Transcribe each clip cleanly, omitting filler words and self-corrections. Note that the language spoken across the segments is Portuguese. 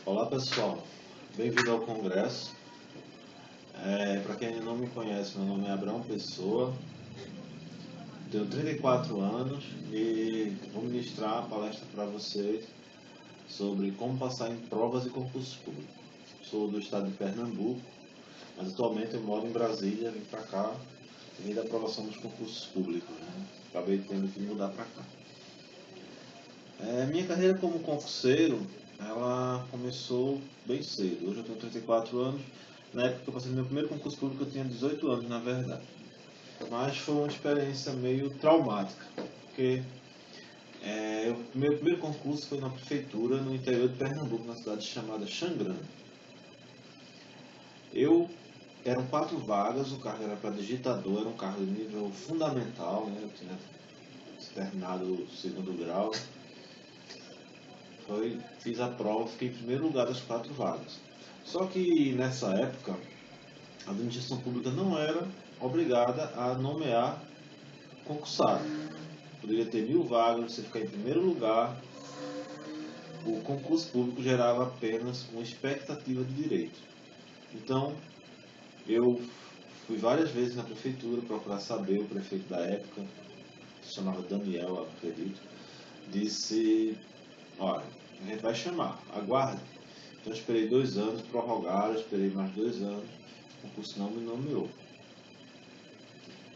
Olá pessoal, bem-vindo ao Congresso. Para quem ainda não me conhece, meu nome é Abraão Pessoa, tenho 34 anos e vou ministrar a palestra para vocês sobre como passar em provas e concursos públicos. Sou do estado de Pernambuco, mas atualmente eu moro em Brasília, vim para cá devido à aprovação dos concursos públicos, né? Acabei tendo que mudar para cá. Minha carreira como concurseiro, ela começou bem cedo. Hoje eu tenho 34 anos. Na época que eu passei no meu primeiro concurso público, eu tinha 18 anos, na verdade. Mas foi uma experiência meio traumática, porque o meu primeiro concurso foi na prefeitura, no interior de Pernambuco, na cidade chamada Xangrande. Eram 4 vagas, o cargo era para digitador, era um cargo de nível fundamental, né? Eu tinha terminado o 2º grau. Fiz a prova, fiquei em primeiro lugar das 4 vagas. Só que nessa época, a administração pública não era obrigada a nomear concursado. Poderia ter 1000 vagas, você ficar em primeiro lugar. O concurso público gerava apenas uma expectativa de direito. Então, eu fui várias vezes na prefeitura procurar saber. O prefeito da época, se chamava Daniel, acredito, disse: olha, a gente vai chamar, aguarde. Então eu esperei 2 anos, prorrogaram, esperei mais 2 anos, o concurso não me nomeou.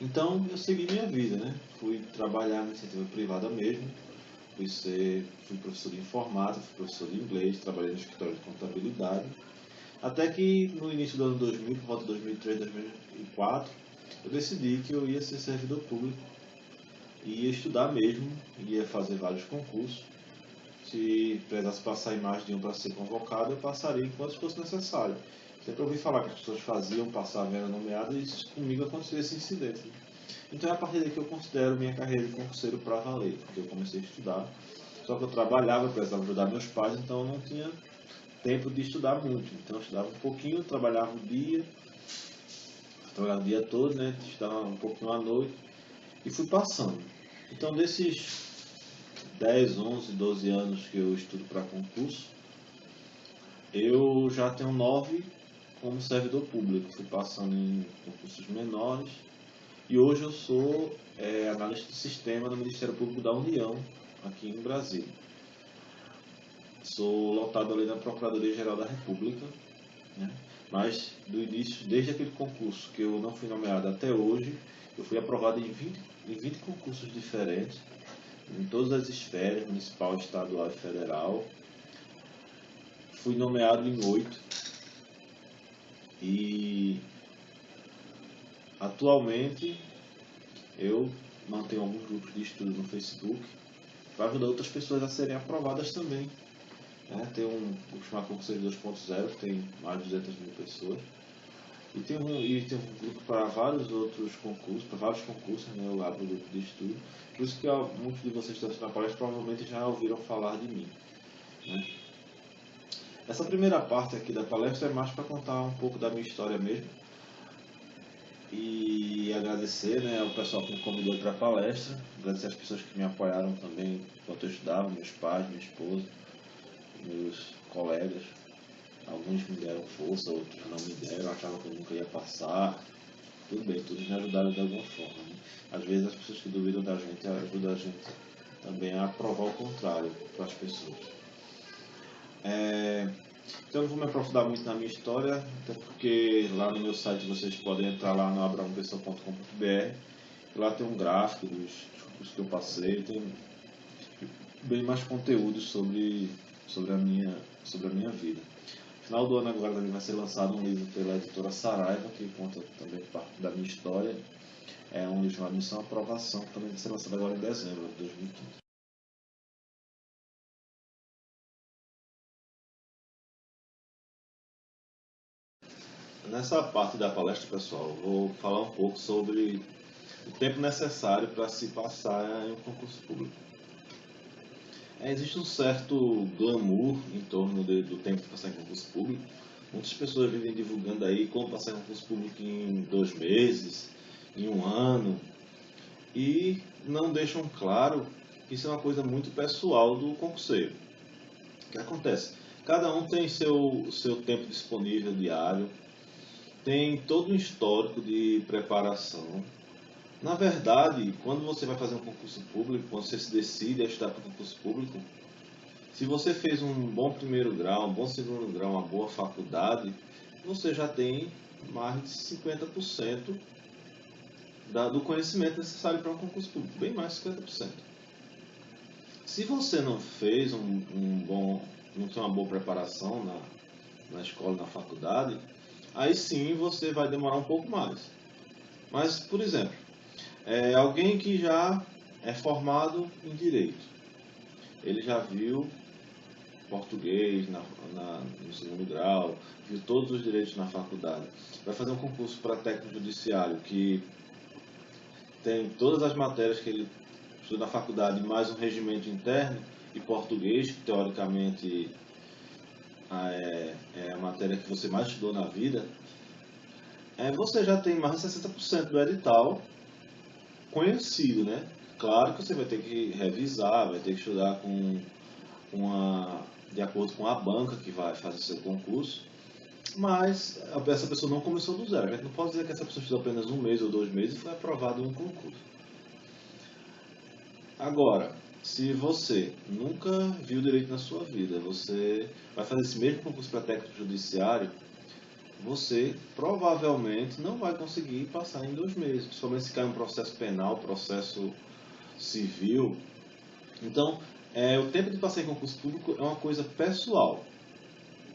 Então eu segui minha vida, né? Fui trabalhar na iniciativa privada mesmo, fui professor de informática, fui professor de inglês, trabalhei no escritório de contabilidade, até que no início do ano 2000, por volta de 2003, 2004, eu decidi que eu ia ser servidor público, ia estudar mesmo, ia fazer vários concursos. Se precisasse passar em mais de um para ser convocado, eu passaria enquanto fosse necessário. Sempre ouvi falar que as pessoas faziam, passavam, eram nomeadas, e isso comigo aconteceu esse incidente. Então é a partir daí que eu considero minha carreira de concurseiro para valer, porque eu comecei a estudar. Só que eu trabalhava, eu precisava ajudar meus pais, então eu não tinha tempo de estudar muito. Então eu estudava um pouquinho, trabalhava o dia todo, né? Estudava um pouquinho à noite e fui passando. Então desses 10, 11, 12 anos que eu estudo para concurso, eu já tenho 9 como servidor público. Fui passando em concursos menores e hoje eu sou analista de sistema do Ministério Público da União, aqui em Brasília. Sou lotado ali na Procuradoria-Geral da República, né? Mas do início, desde aquele concurso que eu não fui nomeado até hoje, eu fui aprovado em 20 concursos diferentes, em todas as esferas, municipal, estadual e federal. Fui nomeado em 8 e atualmente eu mantenho alguns grupos de estudo no Facebook para ajudar outras pessoas a serem aprovadas também. Tem um grupo chamado Concurseiro 2.0, que tem mais de 200 mil pessoas. E tem um grupo para vários outros concursos, né? Eu abro o grupo de estudo. Por isso que muitos de vocês que estão assistindo a palestra provavelmente já ouviram falar de mim, né? Essa primeira parte aqui da palestra é mais para contar um pouco da minha história mesmo. E agradecer, né, ao pessoal que me convidou para a palestra. Agradecer às pessoas que me apoiaram também enquanto eu estudava, meus pais, minha esposa, meus colegas. Alguns me deram força, outros não me deram, achavam que eu nunca ia passar. Tudo bem, todos me ajudaram de alguma forma, né? Às vezes as pessoas que duvidam da gente ajudam a gente também a provar o contrário para as pessoas. Então eu não vou me aprofundar muito na minha história, até porque lá no meu site vocês podem entrar lá no abraompessoa.com.br. Lá tem um gráfico dos cursos que eu passei, tem bem mais conteúdo sobre a minha vida. No final do ano agora também vai ser lançado um livro pela editora Saraiva, que conta também parte da minha história. É um livro chamado Missão Aprovação, que também vai ser lançado agora em dezembro de 2015. Nessa parte da palestra, pessoal, eu vou falar um pouco sobre o tempo necessário para se passar em um concurso público. Existe um certo glamour em torno do tempo de passar em concurso público. Muitas pessoas vivem divulgando aí como passar em concurso público em 2 meses, em 1 ano, e não deixam claro que isso é uma coisa muito pessoal do concurseiro. O que acontece? Cada um tem seu tempo disponível diário, tem todo um histórico de preparação. Na verdade, quando você vai fazer um concurso público, quando você se decide a estudar para o concurso público, se você fez um bom primeiro grau, um bom segundo grau, uma boa faculdade, você já tem mais de 50% do conhecimento necessário para um concurso público, bem mais de 50%. Se você não fez não tem uma boa preparação na escola, na faculdade, aí sim você vai demorar um pouco mais. Mas, por exemplo, alguém que já é formado em Direito, ele já viu português no segundo grau, viu todos os direitos na faculdade, vai fazer um concurso para técnico judiciário que tem todas as matérias que ele estuda na faculdade, mais um regimento interno e português, que teoricamente é a matéria que você mais estudou na vida, você já tem mais de 60% do edital conhecido, né? Claro que você vai ter que revisar, vai ter que estudar de acordo com a banca que vai fazer seu concurso, mas essa pessoa não começou do zero. A gente não pode dizer que essa pessoa estudou apenas um mês ou 2 meses e foi aprovado em um concurso. Agora, se você nunca viu direito na sua vida, você vai fazer esse mesmo concurso para técnico judiciário, você provavelmente não vai conseguir passar em 2 meses, principalmente se cair um processo penal, processo civil. Então, o tempo de passar em concurso público é uma coisa pessoal.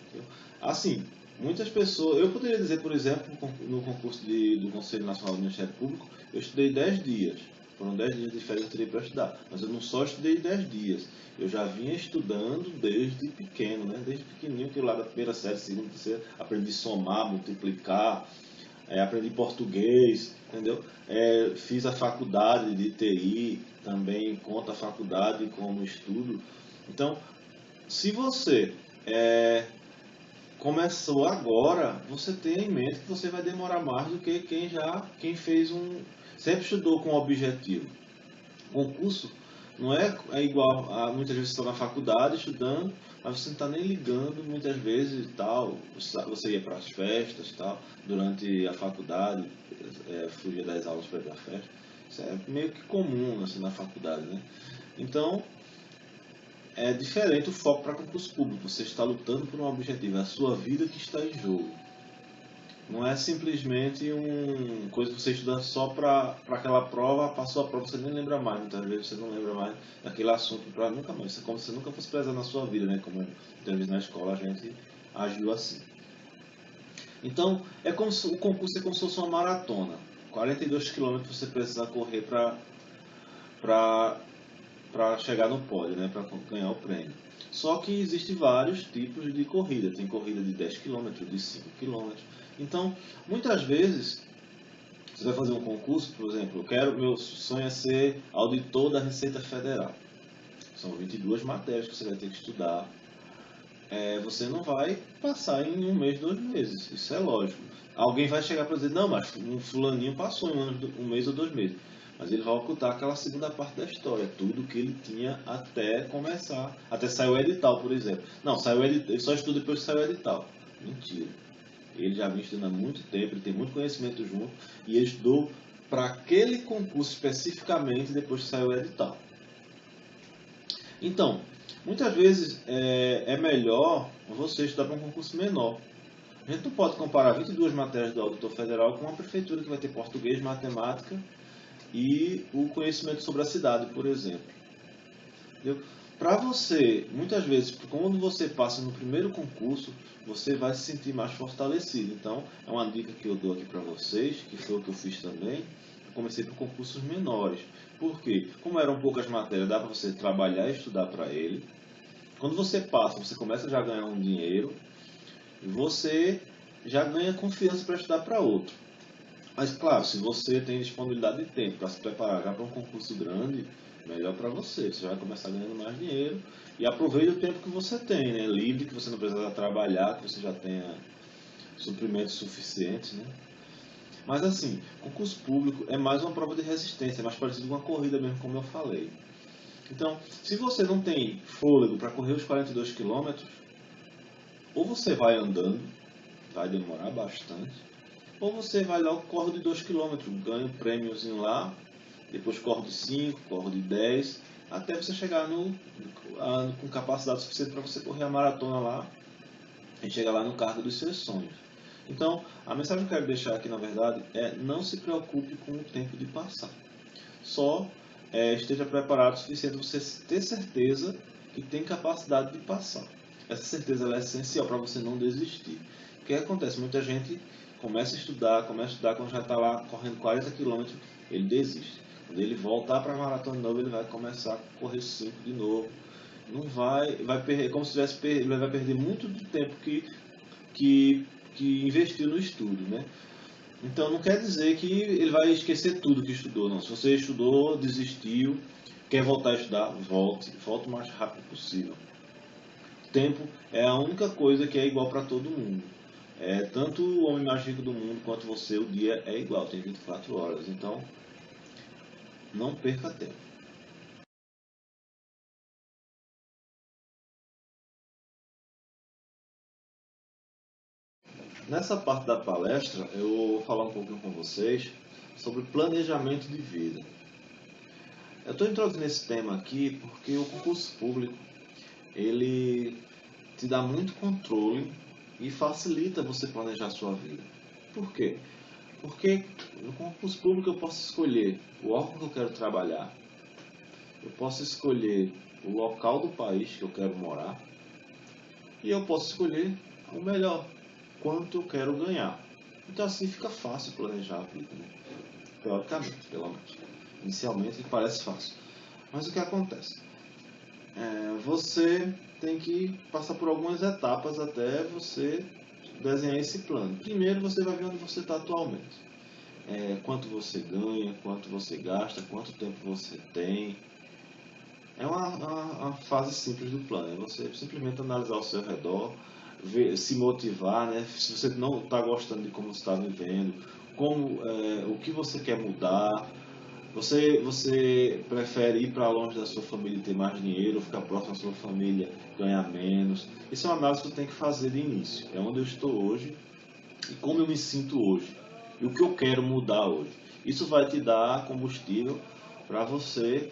Entendeu? Assim, muitas pessoas... Eu poderia dizer, por exemplo, no concurso do Conselho Nacional do Ministério Público, eu estudei 10 dias. Foram 10 dias de férias que eu teria para estudar. Mas eu não só estudei 10 dias. Eu já vinha estudando desde pequeno, né? Desde pequenininho, que eu lá da primeira série, segunda, terceira, aprendi a somar, multiplicar, aprendi português, entendeu? Fiz a faculdade de TI, também conta a faculdade como estudo. Então, se você começou agora, você tenha em mente que você vai demorar mais do que quem fez sempre estudou com um objetivo. O concurso não é igual a muitas vezes você está na faculdade estudando, mas você não está nem ligando muitas vezes e tal. Você ia para as festas e tal, durante a faculdade, fugia das aulas para ir para a festa. Isso é meio que comum assim, na faculdade, né? Então, é diferente o foco para concurso público. Você está lutando por um objetivo, é a sua vida que está em jogo. Não é simplesmente uma coisa que você estuda só para aquela prova, passou a prova, você nem lembra mais. Muitas vezes você não lembra mais daquele assunto para nunca mais. Isso é como se você nunca fosse pesado na sua vida, né? Como muitas vezes na escola a gente agiu assim. Então, o concurso é como se fosse uma maratona. 42 quilômetros você precisa correr para chegar no pódio, né? Para ganhar o prêmio. Só que existem vários tipos de corrida. Tem corrida de 10 km, de 5 km. Então, muitas vezes, você vai fazer um concurso, por exemplo, meu sonho é ser auditor da Receita Federal. São 22 matérias que você vai ter que estudar. Você não vai passar em 1 mês, 2 meses. Isso é lógico. Alguém vai chegar para dizer, não, mas um fulaninho passou em 1 mês ou 2 meses. Mas ele vai ocultar aquela segunda parte da história, tudo que ele tinha até começar, até sair o edital, por exemplo. Não, saiu ele só estuda depois que saiu o edital. Mentira. Ele já vem estudando há muito tempo, ele tem muito conhecimento junto, e ele estudou para aquele concurso especificamente depois que saiu o edital. Então, muitas vezes é melhor você estudar para um concurso menor. A gente não pode comparar 22 matérias do auditor federal com uma prefeitura que vai ter português, matemática e o conhecimento sobre a cidade, por exemplo. Para você, muitas vezes, quando você passa no primeiro concurso, você vai se sentir mais fortalecido. Então, é uma dica que eu dou aqui para vocês, que foi o que eu fiz também. Eu comecei por concursos menores. Por quê? Como eram poucas matérias, dá para você trabalhar e estudar para ele. Quando você passa, você começa já a ganhar um dinheiro e você já ganha confiança para estudar para outro. Mas, claro, se você tem disponibilidade de tempo para se preparar já para um concurso grande, melhor para você. Você vai começar ganhando mais dinheiro e aproveite o tempo que você tem, né? Livre, que você não precisa trabalhar, que você já tenha suprimentos suficientes, né? Mas assim, concurso público é mais uma prova de resistência, é mais parecido com uma corrida mesmo, como eu falei. Então, se você não tem fôlego para correr os 42 quilômetros, ou você vai andando, vai demorar bastante, ou você vai lá, corre de 2 km, ganha um prêmiozinho lá, depois corre de 5, corre de 10, até você chegar com capacidade suficiente para você correr a maratona lá e chegar lá no cargo dos seus sonhos. Então, a mensagem que eu quero deixar aqui, na verdade, é: não se preocupe com o tempo de passar. Só esteja preparado o suficiente para você ter certeza que tem capacidade de passar. Essa certeza ela é essencial para você não desistir. O que acontece? Muita gente começa a estudar, quando já está lá correndo 40 km, ele desiste. Quando ele voltar para a maratona de novo, ele vai começar a correr 5 de novo. Não vai perder, como se tivesse ele vai perder muito do tempo que investiu no estudo, né? Então não quer dizer que ele vai esquecer tudo que estudou, não. Se você estudou, desistiu, quer voltar a estudar, volte o mais rápido possível. O tempo é a única coisa que é igual para todo mundo. Tanto o homem mais rico do mundo quanto você, o dia é igual, tem 24 horas. Então, não perca tempo. Nessa parte da palestra, eu vou falar um pouquinho com vocês sobre planejamento de vida. Eu estou introduzindo esse tema aqui porque o concurso público, ele te dá muito controle e facilita você planejar a sua vida. Por quê? Porque no concurso público eu posso escolher o órgão que eu quero trabalhar, eu posso escolher o local do país que eu quero morar e eu posso escolher o melhor, quanto eu quero ganhar. Então assim fica fácil planejar a vida, né? Teoricamente, pelo menos. Inicialmente parece fácil. Mas o que acontece? Você tem que passar por algumas etapas até você desenhar esse plano. Primeiro você vai ver onde você está atualmente. Quanto você ganha, quanto você gasta, quanto tempo você tem. É uma fase simples do plano. É você simplesmente analisar ao seu redor, se motivar, né? Se você não está gostando de como você está vivendo, o que você quer mudar. Você prefere ir para longe da sua família e ter mais dinheiro, ou ficar próximo da sua família, ganhar menos? Isso é uma análise que você tem que fazer de início. É onde eu estou hoje e como eu me sinto hoje. E o que eu quero mudar hoje. Isso vai te dar combustível para você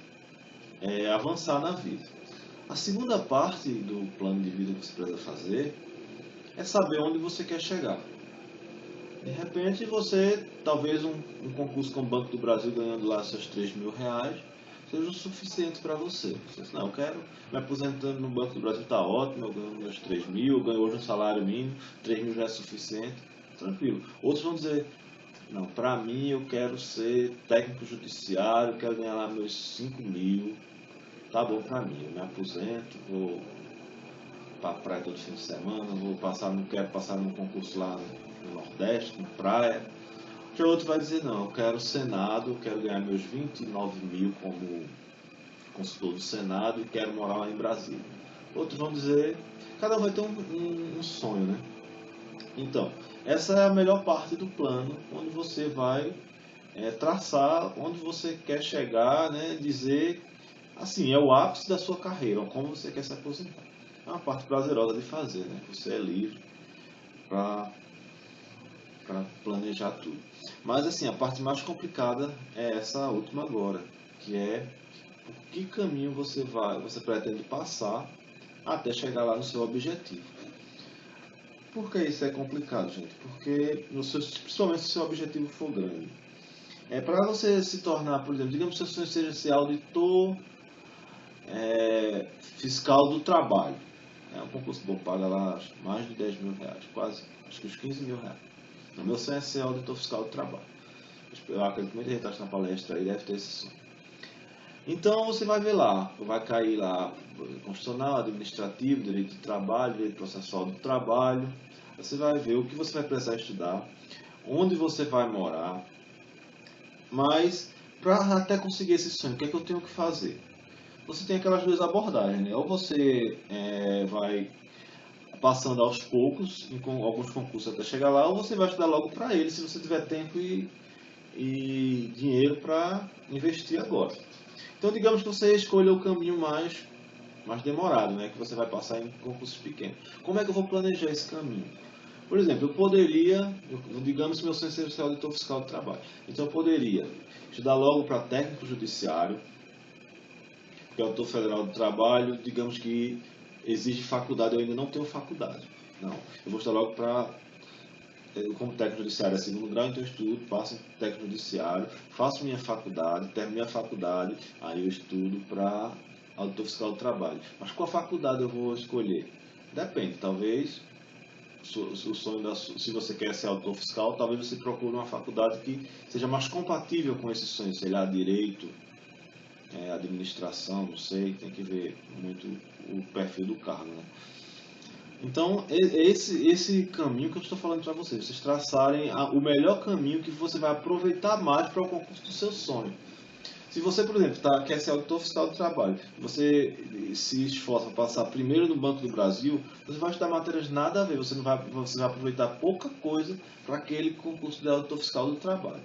avançar na vida. A segunda parte do plano de vida que você precisa fazer é saber onde você quer chegar. De repente você, talvez um concurso com o Banco do Brasil ganhando lá seus R$ 3.000 seja o suficiente para você. Você diz: não, eu quero me aposentando no Banco do Brasil, está ótimo, eu ganho meus 3.000, eu ganho hoje um salário mínimo, 3.000 já é suficiente, tranquilo. Outros vão dizer: não, para mim eu quero ser técnico judiciário, quero ganhar lá meus 5.000, tá bom para mim, eu me aposento, vou para a praia todo fim de semana, não quero passar num concurso lá no Nordeste, na praia. Já outro vai dizer: não, eu quero o Senado, eu quero ganhar meus 29.000 como consultor do Senado e quero morar lá em Brasília. Outros vão dizer, cada um vai ter um sonho, né? Então, essa é a melhor parte do plano, onde você vai traçar onde você quer chegar, né? Dizer, assim, é o ápice da sua carreira, como você quer se aposentar. É uma parte prazerosa de fazer, né? Você é livre para planejar tudo. Mas assim, a parte mais complicada é essa última agora, que é por que caminho você pretende passar até chegar lá no seu objetivo. Por que isso é complicado, gente? Porque, principalmente se o seu objetivo for grande. Para você se tornar, por exemplo, digamos que o seu sonho seja ser auditor fiscal do trabalho. É um concurso bom, paga lá mais de R$ 10.000, quase, acho que uns R$ 15.000. O meu sonho é ser auditor fiscal do trabalho. Eu acredito que muita gente está na palestra aí deve ter esse sonho. Então você vai ver lá, vai cair lá constitucional, administrativo, direito de trabalho, direito processual do trabalho. Você vai ver o que você vai precisar estudar, onde você vai morar. Mas para até conseguir esse sonho, o que é que eu tenho que fazer? Você tem aquelas duas abordagens, né? Ou você vai passando aos poucos em alguns concursos até chegar lá, ou você vai estudar logo para ele, se você tiver tempo e dinheiro para investir agora. Então, digamos que você escolha o caminho mais mais demorado, né? Que você vai passar em concursos pequenos. Como é que eu vou planejar esse caminho? Por exemplo, eu poderia, digamos que meu sonho seja ser auditor fiscal do trabalho. Então eu poderia estudar logo para técnico judiciário, porque é auditor federal do trabalho, digamos que exige faculdade, eu ainda não tenho faculdade. Não, eu vou estudar logo para, como técnico judiciário é segundo grau, então eu estudo, passo em técnico judiciário, faço minha faculdade, termino minha faculdade, aí eu estudo para auditor fiscal do trabalho. Mas qual faculdade eu vou escolher? Depende, talvez o sonho se você quer ser auditor fiscal, talvez você procure uma faculdade que seja mais compatível com esse sonho, sei lá, direito, administração, não sei, tem que ver muito o perfil do cargo, né? Então, esse caminho que eu estou falando para vocês traçarem o melhor caminho que você vai aproveitar mais para o concurso do seu sonho. Se você, por exemplo, quer ser auditor fiscal do trabalho, você se esforça para passar primeiro no Banco do Brasil, você vai estudar matérias nada a ver, você vai aproveitar pouca coisa para aquele concurso de auditor fiscal do trabalho.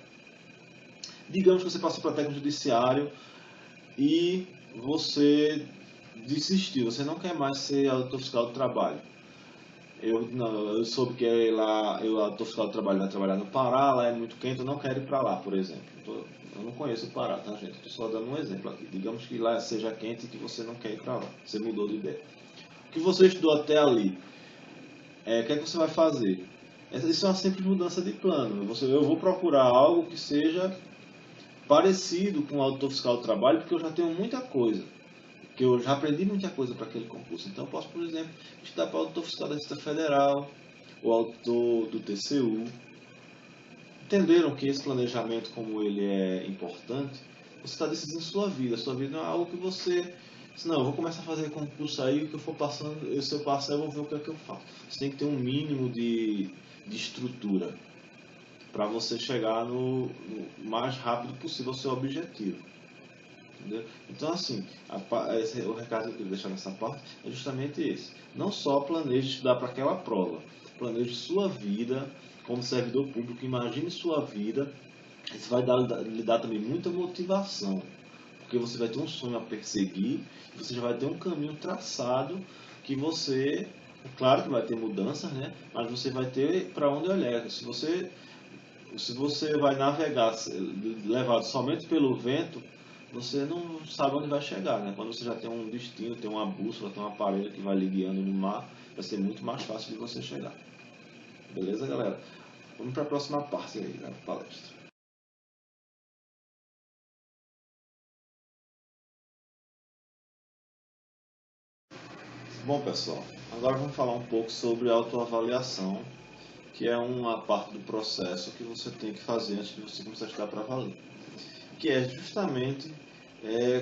Digamos que você passou para técnico judiciário e você desistiu, você não quer mais ser auditor fiscal do trabalho. Eu soube que lá, o auditor fiscal do trabalho vai trabalhar no Pará, lá é muito quente, eu não quero ir para lá, por exemplo. Eu não conheço o Pará, tá, gente? Estou só dando um exemplo aqui. Digamos que lá seja quente e que você não quer ir para lá. Você mudou de ideia. O que você estudou até ali, o que é que você vai fazer? Isso é uma simples mudança de plano. Eu vou procurar algo que seja parecido com o auditor fiscal do trabalho, porque eu já tenho muita coisa. Porque eu já aprendi muita coisa para aquele concurso. Então eu posso, por exemplo, estudar para o auditor fiscal da Receita Federal, o auditor do TCU. Entenderam que esse planejamento, como ele é importante, você está decidindo sua vida. Sua vida não é algo que você... Não, eu vou começar a fazer concurso aí, o que eu for passando, se eu passar, eu vou ver o que é que eu faço. Você tem que ter um mínimo de estrutura para você chegar no mais rápido possível ao seu objetivo. Entendeu? Então, assim, o recado que eu queria deixar nessa parte é justamente esse. Não só planeje estudar para aquela prova, planeje sua vida como servidor público, imagine sua vida. Isso vai lhe dar também muita motivação, porque você vai ter um sonho a perseguir, você já vai ter um caminho traçado que você, claro que vai ter mudanças, né? Mas você vai ter para onde olhar. Se você vai navegar levado somente pelo vento, você não sabe onde vai chegar, né? Quando você já tem um destino, tem uma bússola, tem um aparelho que vai lhe guiando no mar, vai ser muito mais fácil de você chegar. Beleza, galera? Vamos para a próxima parte aí da palestra. Bom, pessoal, agora vamos falar um pouco sobre autoavaliação, que é uma parte do processo que você tem que fazer antes de você começar a estudar para valer. Que é justamente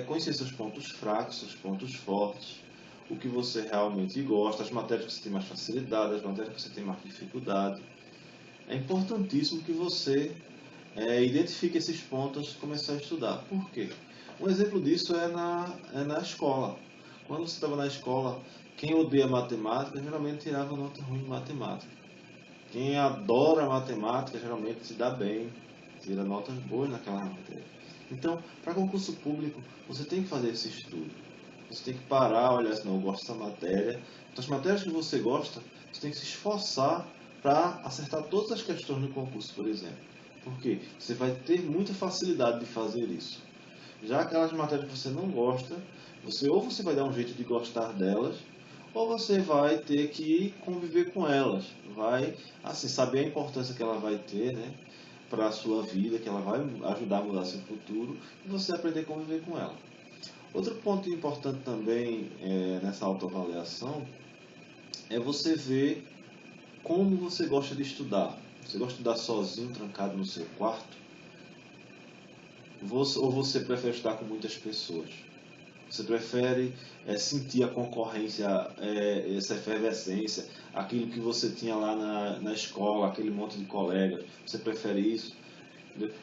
conhecer seus pontos fracos, seus pontos fortes, o que você realmente gosta, as matérias que você tem mais facilidade, as matérias que você tem mais dificuldade. É importantíssimo que você identifique esses pontos e comece a estudar. Por quê? Um exemplo disso é na escola. Quando você estava na escola, quem odeia matemática geralmente tirava nota ruim em matemática. Quem adora matemática geralmente se dá bem, tira notas boas naquela matéria. Então, para concurso público, você tem que fazer esse estudo. Você tem que parar, olhar assim, não, eu gosto dessa matéria. Então, as matérias que você gosta, você tem que se esforçar para acertar todas as questões do concurso, por exemplo. Porque você vai ter muita facilidade de fazer isso. Já aquelas matérias que você não gosta, ou você vai dar um jeito de gostar delas, ou você vai ter que conviver com elas. Vai, assim, saber a importância que ela vai ter, né, para a sua vida, que ela vai ajudar a mudar seu futuro, e você aprender a conviver com ela. Outro ponto importante também nessa autoavaliação é você ver como você gosta de estudar. Você gosta de estudar sozinho, trancado no seu quarto? Ou você prefere estudar com muitas pessoas? Você prefere sentir a concorrência, essa efervescência, aquilo que você tinha lá na escola, aquele monte de colegas? Você prefere isso?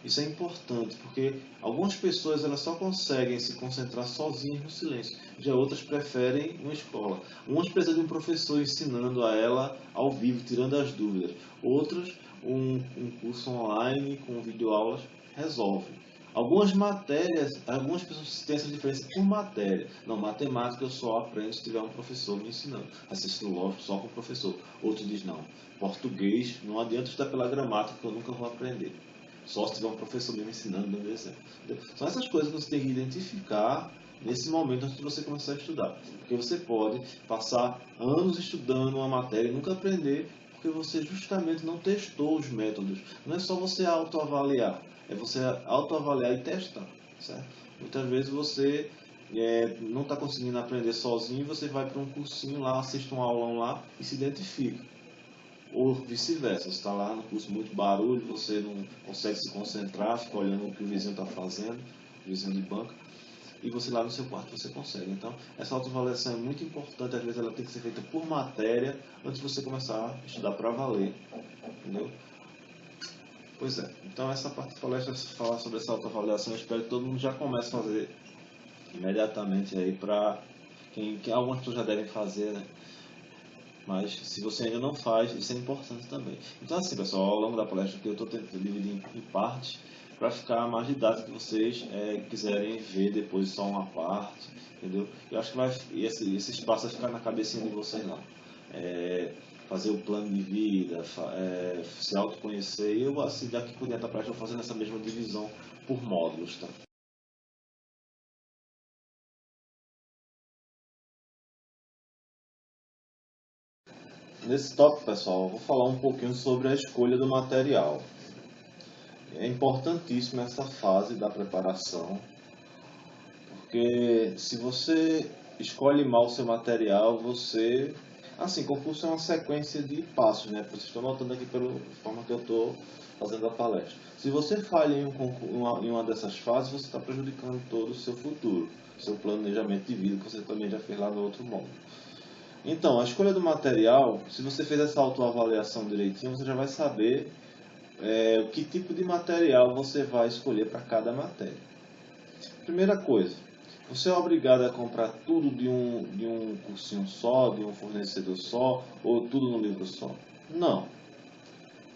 Isso é importante, porque algumas pessoas elas só conseguem se concentrar sozinhas no silêncio. Já outras preferem uma escola. Umas precisam de um professor ensinando a ela ao vivo, tirando as dúvidas. Outras, um curso online com videoaulas resolve. Algumas matérias, algumas pessoas têm essa diferença por matéria. Não, matemática eu só aprendo se tiver um professor me ensinando. Raciocínio lógico só com o professor. Outro diz não, português não adianta estudar pela gramática que eu nunca vou aprender. Só se tiver um professor me ensinando, dando exemplo. São essas coisas que você tem que identificar nesse momento antes de você começar a estudar. Porque você pode passar anos estudando uma matéria e nunca aprender porque você justamente não testou os métodos. Não é só você autoavaliar, é você autoavaliar e testar, certo? Muitas vezes você não está conseguindo aprender sozinho e você vai para um cursinho lá, assiste um aulão lá e se identifica. Ou vice-versa, você está lá no curso muito barulho, você não consegue se concentrar, fica olhando o que o vizinho está fazendo, o vizinho de banca, e você lá no seu quarto você consegue. Então, essa autoavaliação é muito importante, às vezes ela tem que ser feita por matéria antes de você começar a estudar para valer, entendeu? Pois é, então essa parte da palestra falar sobre essa autoavaliação, eu espero que todo mundo já comece a fazer imediatamente aí para que algumas pessoas já devem fazer, né? Mas se você ainda não faz, isso é importante também. Então assim, pessoal, ao longo da palestra aqui eu estou tentando dividir em partes para ficar mais didático que vocês quiserem ver depois só uma parte, entendeu? Eu acho que esse espaço vai ficar na cabecinha de vocês lá. Fazer o plano de vida, se autoconhecer, e eu assim daqui por dentro da palestra eu vou fazendo essa mesma divisão por módulos, tá? Nesse tópico, pessoal, eu vou falar um pouquinho sobre a escolha do material. É importantíssima essa fase da preparação, porque se você escolhe mal o seu material, você... Assim, concurso é uma sequência de passos, né? Vocês estão notando aqui pela forma que eu estou fazendo a palestra. Se você falha em uma dessas fases, você está prejudicando todo o seu futuro, seu planejamento de vida que você também já fez lá no outro módulo. Então, a escolha do material, se você fez essa autoavaliação direitinho, você já vai saber que tipo de material você vai escolher para cada matéria. Primeira coisa, você é obrigado a comprar tudo de um cursinho só, de um fornecedor só, ou tudo no livro só? Não.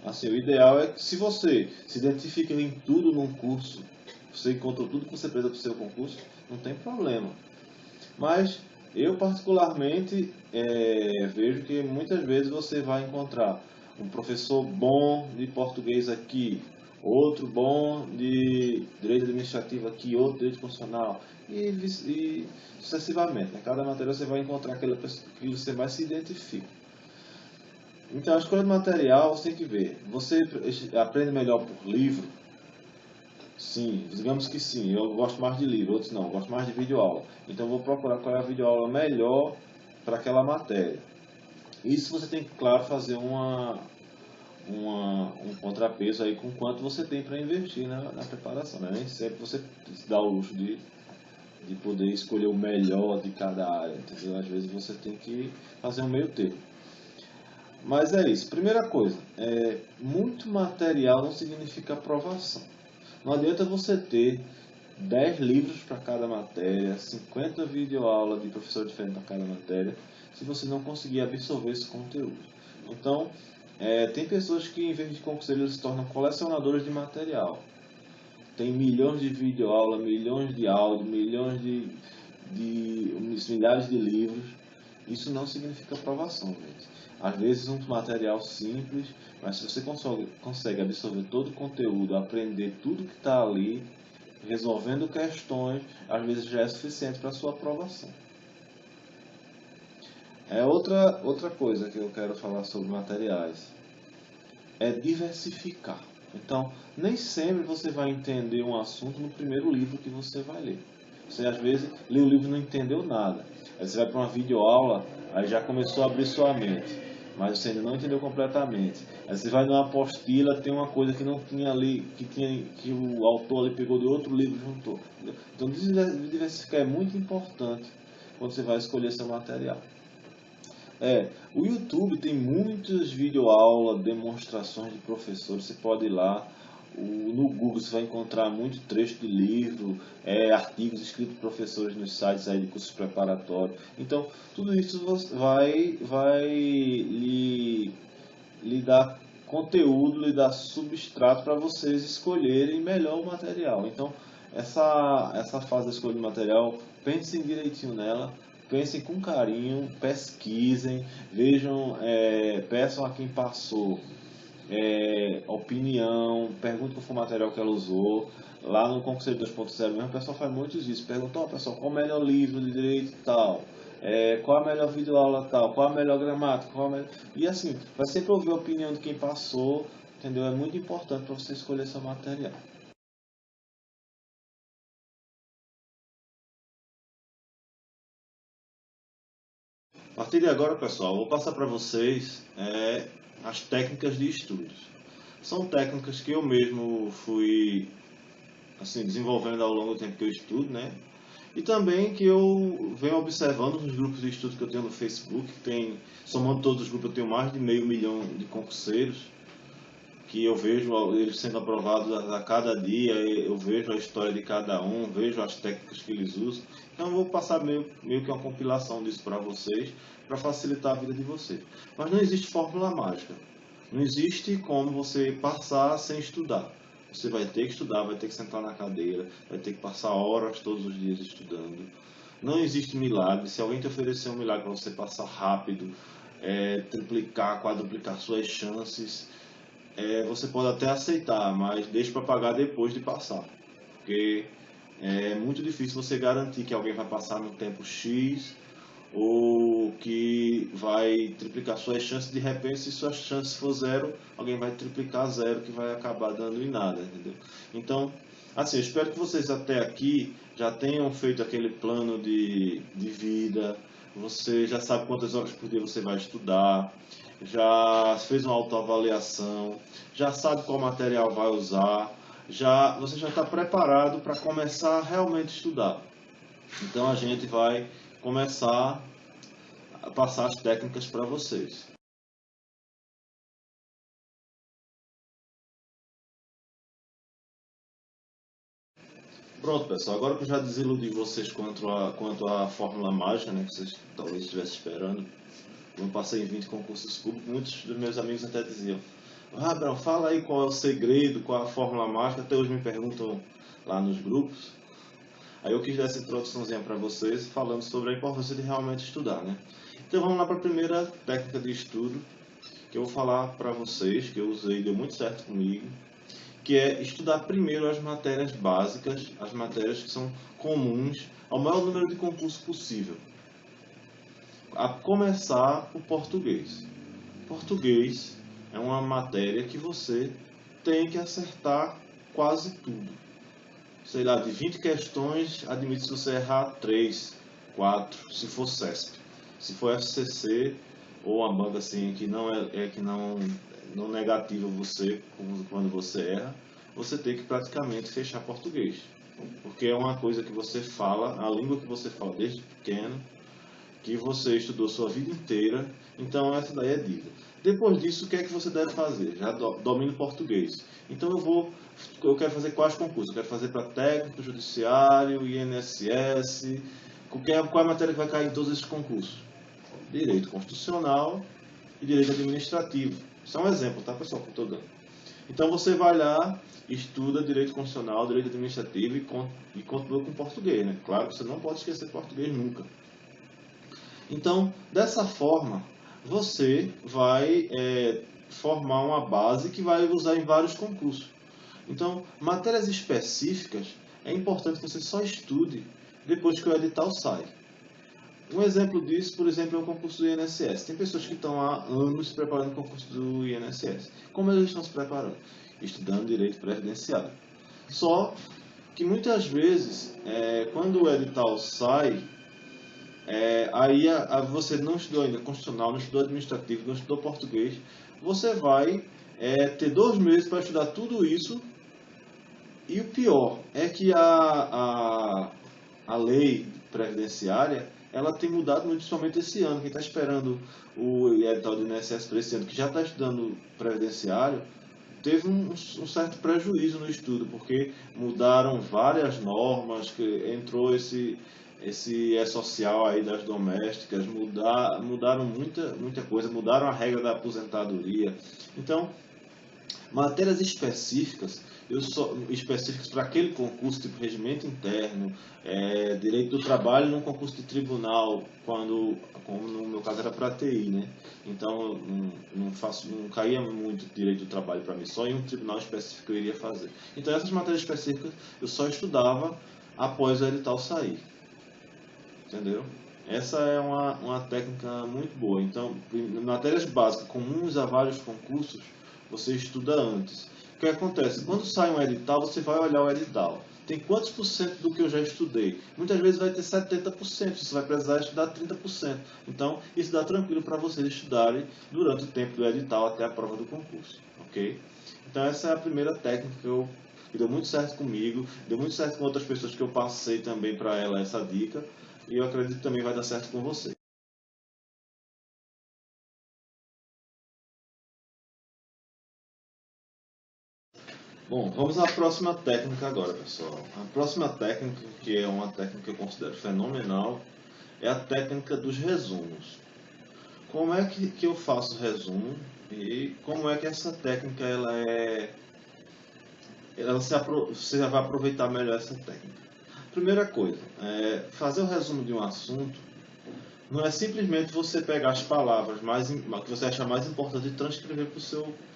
Assim, o ideal é que se você se identifica em tudo num curso, você encontrou tudo que você precisa para o seu concurso, não tem problema. Mas eu particularmente vejo que muitas vezes você vai encontrar um professor bom de português aqui, outro bom de direito administrativo aqui, outro de direito constitucional e sucessivamente. Em cada matéria você vai encontrar aquela pessoa que você mais se identifica. Então a escolha do material você tem que ver. Você aprende melhor por livro? Sim, digamos que sim, eu gosto mais de livro, outros não, eu gosto mais de videoaula. Então eu vou procurar qual é a videoaula melhor para aquela matéria. Isso você tem que, claro, fazer um contrapeso aí com quanto você tem para investir na preparação, né? Nem sempre você se dá o luxo de poder escolher o melhor de cada área, entendeu? Às vezes você tem que fazer um meio termo. Mas é isso, primeira coisa, muito material não significa aprovação. Não adianta você ter 10 livros para cada matéria, 50 videoaulas de professor diferente para cada matéria, se você não conseguir absorver esse conteúdo. Então, tem pessoas que, em vez de concurseiros, se tornam colecionadores de material. Tem milhões de videoaulas, milhões de áudios, milhares de livros. Isso não significa aprovação, gente. Às vezes um material simples, mas se você consegue absorver todo o conteúdo, aprender tudo que está ali, resolvendo questões, às vezes já é suficiente para a sua aprovação. Outra coisa que eu quero falar sobre materiais é diversificar. Então, nem sempre você vai entender um assunto no primeiro livro que você vai ler. Você às vezes lê o livro e não entendeu nada. Aí você vai para uma videoaula, aí já começou a abrir sua mente, mas você ainda não entendeu completamente. Aí você vai numa apostila, tem uma coisa que não tinha ali, que o autor ali pegou de outro livro e juntou. Entendeu? Então diversificar é muito importante quando você vai escolher seu material. O YouTube tem muitas videoaulas, demonstrações de professores, você pode ir lá. No Google você vai encontrar muito trecho de livro, artigos escritos por professores nos sites aí de cursos preparatórios. Então, tudo isso vai lhe dar conteúdo, lhe dar substrato para vocês escolherem melhor o material. Então, essa fase da escolha de material, pensem direitinho nela, pensem com carinho, pesquisem, vejam, peçam a quem passou opinião, pergunte qual foi o material que ela usou. Lá no Conselho 2.0 mesmo, o pessoal faz muito isso. Pergunta, pessoal, qual é o melhor livro de direito e tal? Qual é a melhor videoaula tal? Qual é a melhor gramática? E assim, vai sempre ouvir a opinião de quem passou, entendeu? É muito importante para você escolher seu material. A partir de agora, pessoal, vou passar para vocês as técnicas de estudos. São técnicas que eu mesmo fui assim, desenvolvendo ao longo do tempo que eu estudo, né? E também que eu venho observando nos grupos de estudo que eu tenho no Facebook, que tem, somando todos os grupos, eu tenho mais de 500 mil de concurseiros, que eu vejo eles sendo aprovados a cada dia, eu vejo a história de cada um, vejo as técnicas que eles usam. Então eu vou passar meio que uma compilação disso para vocês, para facilitar a vida de vocês. Mas não existe fórmula mágica. Não existe como você passar sem estudar. Você vai ter que estudar, vai ter que sentar na cadeira, vai ter que passar horas todos os dias estudando. Não existe milagre. Se alguém te oferecer um milagre para você passar rápido, triplicar, quadruplicar suas chances, você pode até aceitar, mas deixe para pagar depois de passar. Porque é muito difícil você garantir que alguém vai passar no tempo X ou que vai triplicar suas chances. De repente, se suas chances for zero, alguém vai triplicar zero, que vai acabar dando em nada, entendeu? Então, assim, eu espero que vocês até aqui já tenham feito aquele plano de vida, você já sabe quantas horas por dia você vai estudar, já fez uma autoavaliação, já sabe qual material vai usar, você já está preparado para começar a realmente estudar. Então a gente vai começar a passar as técnicas para vocês. Pronto, pessoal. Agora que eu já desiludi vocês quanto à fórmula mágica, né, que vocês talvez estivessem esperando, eu passei em 20 concursos públicos, muitos dos meus amigos até diziam: Abraão, fala aí qual é o segredo, qual é a fórmula mágica. Até hoje me perguntam lá nos grupos. Aí eu quis dar essa introduçãozinha para vocês, falando sobre a importância de realmente estudar, né? Então vamos lá para a primeira técnica de estudo, que eu vou falar para vocês, que eu usei e deu muito certo comigo, que é estudar primeiro as matérias básicas, as matérias que são comuns ao maior número de concursos possível. A começar o português. Português é uma matéria que você tem que acertar quase tudo. Sei lá, de 20 questões, admite se você errar 3, 4, se for CESP. Se for FCC ou uma banca assim que não negativa você quando você erra, você tem que praticamente fechar português. Porque é uma coisa que você fala, a língua que você fala desde pequeno, que você estudou sua vida inteira, então essa daí é dica. Depois disso, o que é que você deve fazer? Já domina o português. Então eu quero fazer quais concursos? Eu quero fazer para técnico, judiciário, INSS. Qual é a matéria que vai cair em todos esses concursos? Direito constitucional e direito administrativo. Isso é um exemplo, tá, pessoal, que eu estou dando. Então você vai lá, estuda direito constitucional, direito administrativo e continua com português, né? Claro que você não pode esquecer português nunca. Então, dessa forma, você vai formar uma base que vai usar em vários concursos. Então, matérias específicas, é importante que você só estude depois que o edital sai. Um exemplo disso, por exemplo, é o concurso do INSS. Tem pessoas que estão há anos se preparando para o concurso do INSS. Como eles estão se preparando? Estudando direito previdenciário. Só que muitas vezes, quando o edital sai, aí você não estudou ainda constitucional, não estudou administrativo, não estudou português, você vai ter 2 meses para estudar tudo isso. E o pior é que a lei previdenciária, ela tem mudado muito, principalmente esse ano. Quem está esperando o edital do INSS para esse ano, que já está estudando previdenciário, teve um certo prejuízo no estudo, porque mudaram várias normas, que entrou esse E-social aí das domésticas, mudaram muita coisa, mudaram a regra da aposentadoria. Então, matérias específicas específicos para aquele concurso, tipo regimento interno, direito do trabalho num concurso de tribunal, como no meu caso era para TI, né? Então não caía muito direito do trabalho para mim, só em um tribunal específico eu iria fazer. Então essas matérias específicas eu só estudava após o edital sair, entendeu? Essa é uma técnica muito boa. Então, em matérias básicas comuns a vários concursos, você estuda antes. O que acontece? Quando sai um edital, você vai olhar o edital. Tem quantos por cento do que eu já estudei? Muitas vezes vai ter 70%, você vai precisar estudar 30%. Então, isso dá tranquilo para vocês estudarem durante o tempo do edital até a prova do concurso, ok? Então, essa é a primeira técnica que deu muito certo comigo, deu muito certo com outras pessoas que eu passei também para ela essa dica, e eu acredito que também vai dar certo com você. Bom, vamos à próxima técnica agora, pessoal. A próxima técnica, que é uma técnica que eu considero fenomenal, é a técnica dos resumos. Como é que eu faço resumo e como é que essa técnica você vai aproveitar melhor essa técnica? Primeira coisa, fazer o resumo de um assunto não é simplesmente você pegar as palavras que você acha mais importante e transcrever para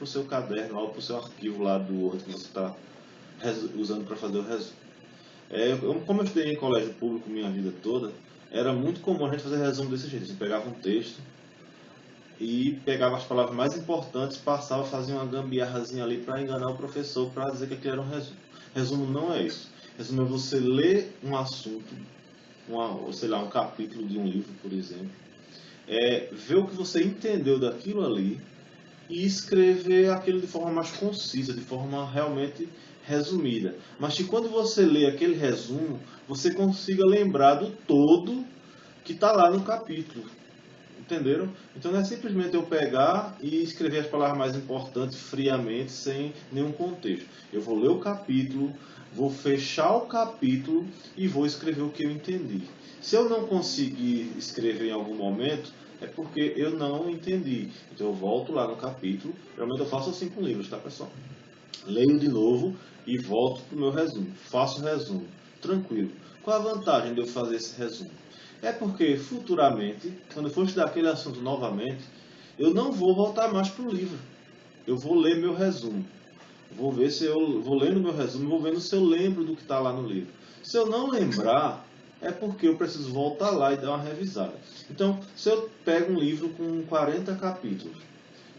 o seu caderno ou para o seu arquivo lá do Word que você está usando para fazer o resumo. Como eu estudei em colégio público minha vida toda, era muito comum a gente fazer resumo desse jeito. Você pegava um texto e pegava as palavras mais importantes, passava, fazia uma gambiarrazinha ali para enganar o professor, para dizer que aquilo era um resumo. Resumo não é isso. Resumo é você ler um assunto, sei lá, um capítulo de um livro, por exemplo, ver o que você entendeu daquilo ali e escrever aquilo de forma mais concisa, de forma realmente resumida. Mas que quando você lê aquele resumo, você consiga lembrar do todo que está lá no capítulo. Entenderam? Então não é simplesmente eu pegar e escrever as palavras mais importantes friamente, sem nenhum contexto. Eu vou ler o capítulo, vou fechar o capítulo e vou escrever o que eu entendi. Se eu não conseguir escrever em algum momento, é porque eu não entendi. Então eu volto lá no capítulo. Realmente eu faço assim com livros, tá, pessoal? Leio de novo e volto para o meu resumo. Faço o resumo. Tranquilo. Qual a vantagem de eu fazer esse resumo? É porque futuramente, quando eu for estudar aquele assunto novamente, eu não vou voltar mais para o livro. Eu vou ler meu resumo. Vou ver se eu vou lendo meu resumo, vou vendo se eu lembro do que está lá no livro. Se eu não lembrar, é porque eu preciso voltar lá e dar uma revisada. Então, se eu pego um livro com 40 capítulos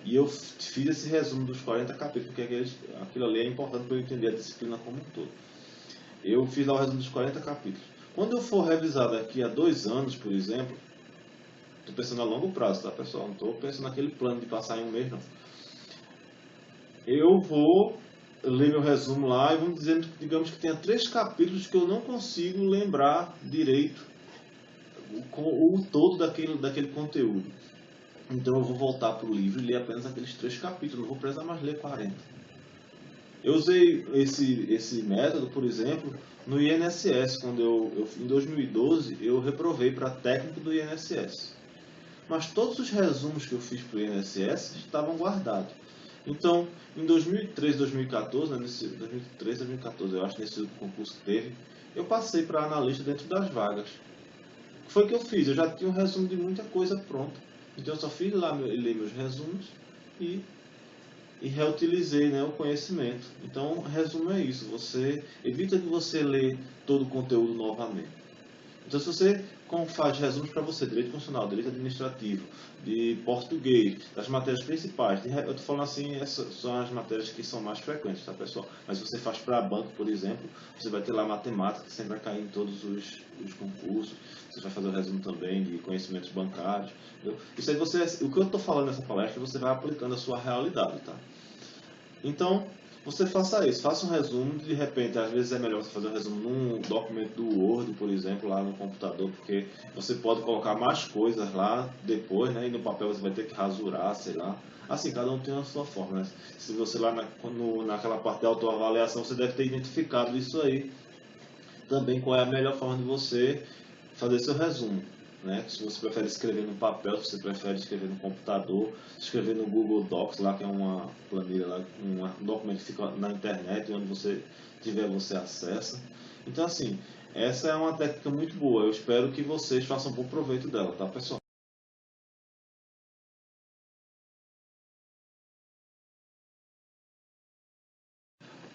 e eu fiz esse resumo dos 40 capítulos, porque aquilo ali é importante para eu entender a disciplina como um todo. Eu fiz lá o resumo dos 40 capítulos. Quando eu for revisar daqui a 2 anos, por exemplo, estou pensando a longo prazo, tá, pessoal? Não estou pensando naquele plano de passar em um mês, não. Eu vou ler meu resumo lá e vamos dizendo, digamos que tenha 3 capítulos que eu não consigo lembrar direito o todo daquele conteúdo. Então eu vou voltar para o livro e ler apenas aqueles 3 capítulos, não vou precisar mais ler 40. Eu usei esse método, por exemplo, no INSS, quando em 2012 eu reprovei para técnico do INSS. Mas todos os resumos que eu fiz para o INSS estavam guardados. Então, em 2013, 2014, né, 2013, 2014, eu acho, nesse concurso que teve, eu passei para analista dentro das vagas. O que foi que eu fiz? Eu já tinha um resumo de muita coisa pronta. Então, eu só fiz lá ler meus resumos e reutilizei, né, o conhecimento. Então, resumo é isso. Você evita de você ler todo o conteúdo novamente. Então, se você faz resumos para você, direito constitucional, direito administrativo, de português, das matérias principais, eu estou falando assim, essas são as matérias que são mais frequentes, tá, pessoal? Mas se você faz para banco, por exemplo, você vai ter lá matemática, que sempre vai cair em todos os concursos. Você vai fazer o resumo também de conhecimentos bancários. Entendeu? Isso aí o que eu estou falando nessa palestra, você vai aplicando a sua realidade, tá? Então, você faça isso, faça um resumo, de repente, às vezes é melhor você fazer um resumo num documento do Word, por exemplo, lá no computador, porque você pode colocar mais coisas lá depois, né, e no papel você vai ter que rasurar, sei lá. Assim, cada um tem a sua forma, né? Se você lá naquela parte da autoavaliação, você deve ter identificado isso aí, também qual é a melhor forma de você fazer seu resumo. né? Se você prefere escrever no papel, se você prefere escrever no computador, escrever no Google Docs, lá que é uma planilha, lá, um documento que fica na internet, onde você tiver, você acessa. Então, assim, essa é uma técnica muito boa. Eu espero que vocês façam bom proveito dela, tá, pessoal?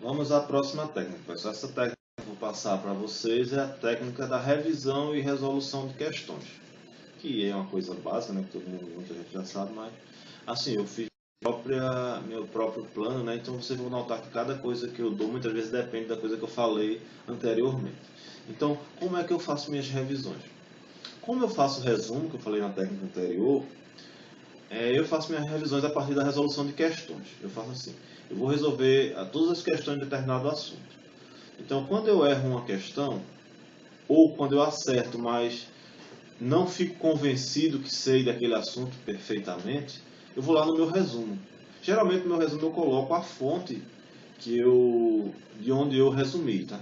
Vamos à próxima técnica, pessoal. Essa técnica que eu vou passar para vocês é a técnica da revisão e resolução de questões, que é uma coisa básica, né, que todo mundo, muita gente já sabe, mas assim, eu fiz meu próprio plano, né, então vocês vão notar que cada coisa que eu dou muitas vezes depende da coisa que eu falei anteriormente. Então, como é que eu faço minhas revisões? Como eu faço o resumo, que eu falei na técnica anterior, eu faço minhas revisões a partir da resolução de questões. Eu faço assim, eu vou resolver todas as questões de determinado assunto. Então, quando eu erro uma questão, ou quando eu acerto, mas não fico convencido que sei daquele assunto perfeitamente, eu vou lá no meu resumo. Geralmente no meu resumo eu coloco a fonte de onde eu resumi, tá?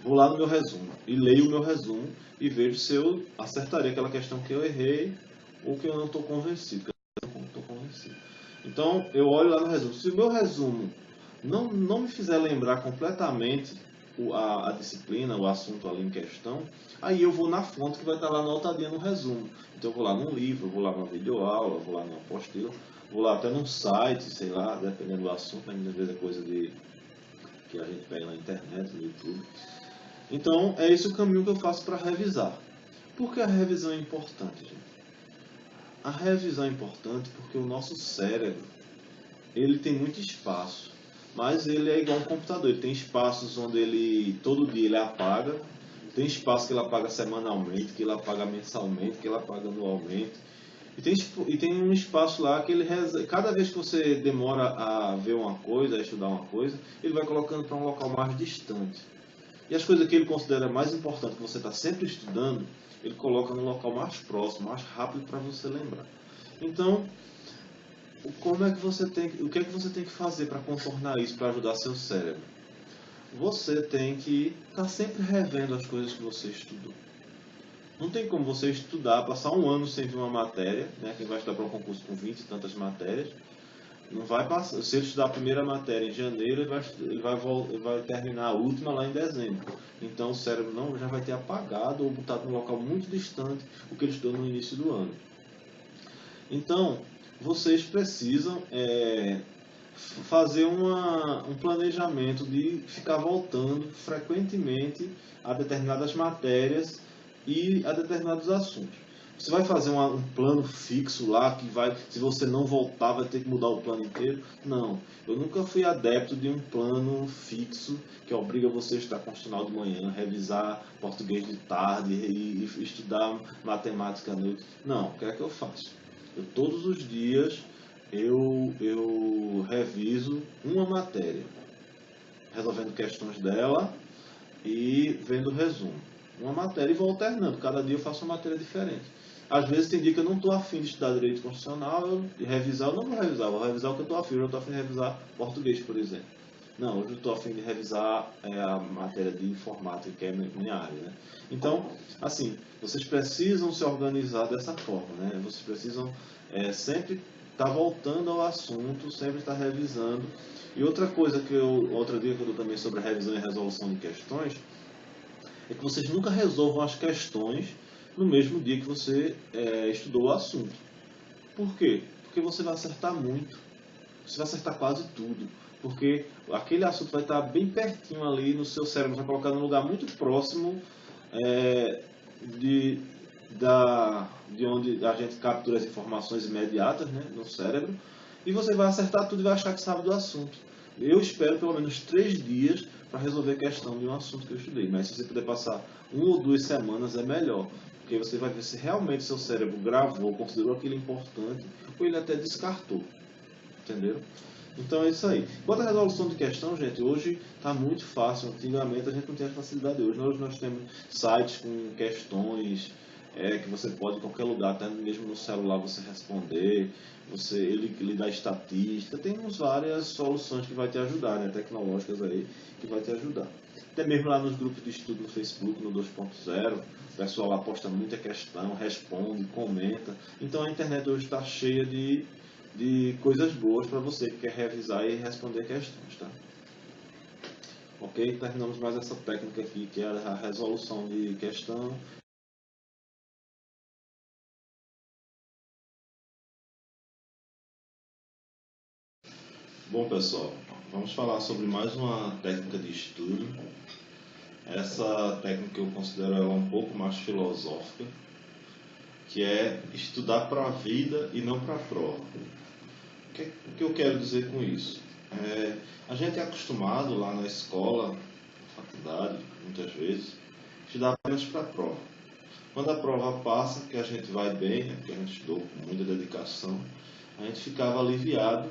Vou lá no meu resumo e leio o meu resumo e vejo se eu acertarei aquela questão que eu errei ou que eu não estou convencido. Então eu olho lá no resumo. Se o meu resumo não me fizer lembrar completamente a disciplina, o assunto ali em questão, aí eu vou na fonte que vai estar lá anotadinha no resumo. Então eu vou lá num livro, vou lá numa videoaula, vou lá numa apostila, vou lá até num site, sei lá, dependendo do assunto, né? Muitas vezes é coisa que a gente pega na internet, no YouTube. Então é esse o caminho que eu faço para revisar. Por que a revisão é importante, gente? A revisão é importante porque o nosso cérebro, ele tem muito espaço, mas ele é igual a um computador. Ele tem espaços onde ele todo dia ele apaga, tem espaço que ele apaga semanalmente, que ele apaga mensalmente, que ele apaga anualmente. E tem um espaço lá que ele cada vez que você demora a ver uma coisa, a estudar uma coisa, ele vai colocando para um local mais distante. E as coisas que ele considera mais importantes, que você está sempre estudando, ele coloca no local mais próximo, mais rápido para você lembrar. Então, como é que você tem, o que é que você tem que fazer para contornar isso, para ajudar seu cérebro? Você tem que estar sempre revendo as coisas que você estudou. Não tem como você estudar, passar um ano sem ver uma matéria, né? Quem vai estudar para um concurso com 20 e tantas matérias, não vai passar. Se ele estudar a primeira matéria em janeiro, ele vai terminar a última lá em dezembro. Então o cérebro não já vai ter apagado ou botado num local muito distante o que ele estudou no início do ano. Então, vocês precisam fazer um planejamento de ficar voltando frequentemente a determinadas matérias e a determinados assuntos. Você vai fazer um plano fixo lá que vai, se você não voltar, vai ter que mudar o plano inteiro? Não. Eu nunca fui adepto de um plano fixo que obriga você a estudar constitucional de manhã, revisar português de tarde e estudar matemática à noite. Não. O que é que eu faço? Eu todos os dias eu reviso uma matéria, resolvendo questões dela e vendo o resumo. Uma matéria e vou alternando. Cada dia eu faço uma matéria diferente. Às vezes tem dia que eu não estou afim de estudar direito constitucional e revisar, eu não vou revisar o que eu estou afim. Eu estou afim de revisar português, por exemplo. Não, hoje eu estou afim de revisar a matéria de informática, que é minha área. Né? Então, assim, vocês precisam se organizar dessa forma. Né? Vocês precisam sempre estar voltando ao assunto, sempre estar revisando. E outra coisa outra dica que eu dou também sobre a revisão e resolução de questões, é que vocês nunca resolvam as questões no mesmo dia que você estudou o assunto. Por quê? Porque você vai acertar muito. Você vai acertar quase tudo. Porque aquele assunto vai estar bem pertinho ali no seu cérebro, vai colocar num lugar muito próximo de, de onde a gente captura as informações imediatas, né, no cérebro. E você vai acertar tudo e vai achar que sabe do assunto. Eu espero pelo menos 3 dias para resolver a questão de um assunto que eu estudei. Mas se você puder passar 1 ou 2 semanas é melhor. Porque você vai ver se realmente seu cérebro gravou, considerou aquilo importante, ou ele até descartou. Entenderam? Então é isso aí. Quanto à resolução de questão, gente, hoje está muito fácil. Antigamente a gente não tinha facilidade. Hoje nós temos sites com questões que você pode em qualquer lugar, até mesmo no celular você responder. Ele lhe dá estatística. Tem várias soluções que vai te ajudar, né, tecnológicas aí, que vai te ajudar. Até mesmo lá nos grupos de estudo no Facebook, no 2.0, o pessoal lá posta muita questão, responde, comenta. Então a internet hoje está cheia de coisas boas para você que quer revisar e responder questões, tá? Ok? Terminamos mais essa técnica aqui, que é a resolução de questão. Bom, pessoal, vamos falar sobre mais uma técnica de estudo. Essa técnica eu considero ela um pouco mais filosófica, que é estudar para a vida e não para a prova. O que eu quero dizer com isso? A gente é acostumado lá na escola, na faculdade, muitas vezes, estudar apenas para a prova. Quando a prova passa, que a gente vai bem, né, porque a gente estudou com muita dedicação, a gente ficava aliviado,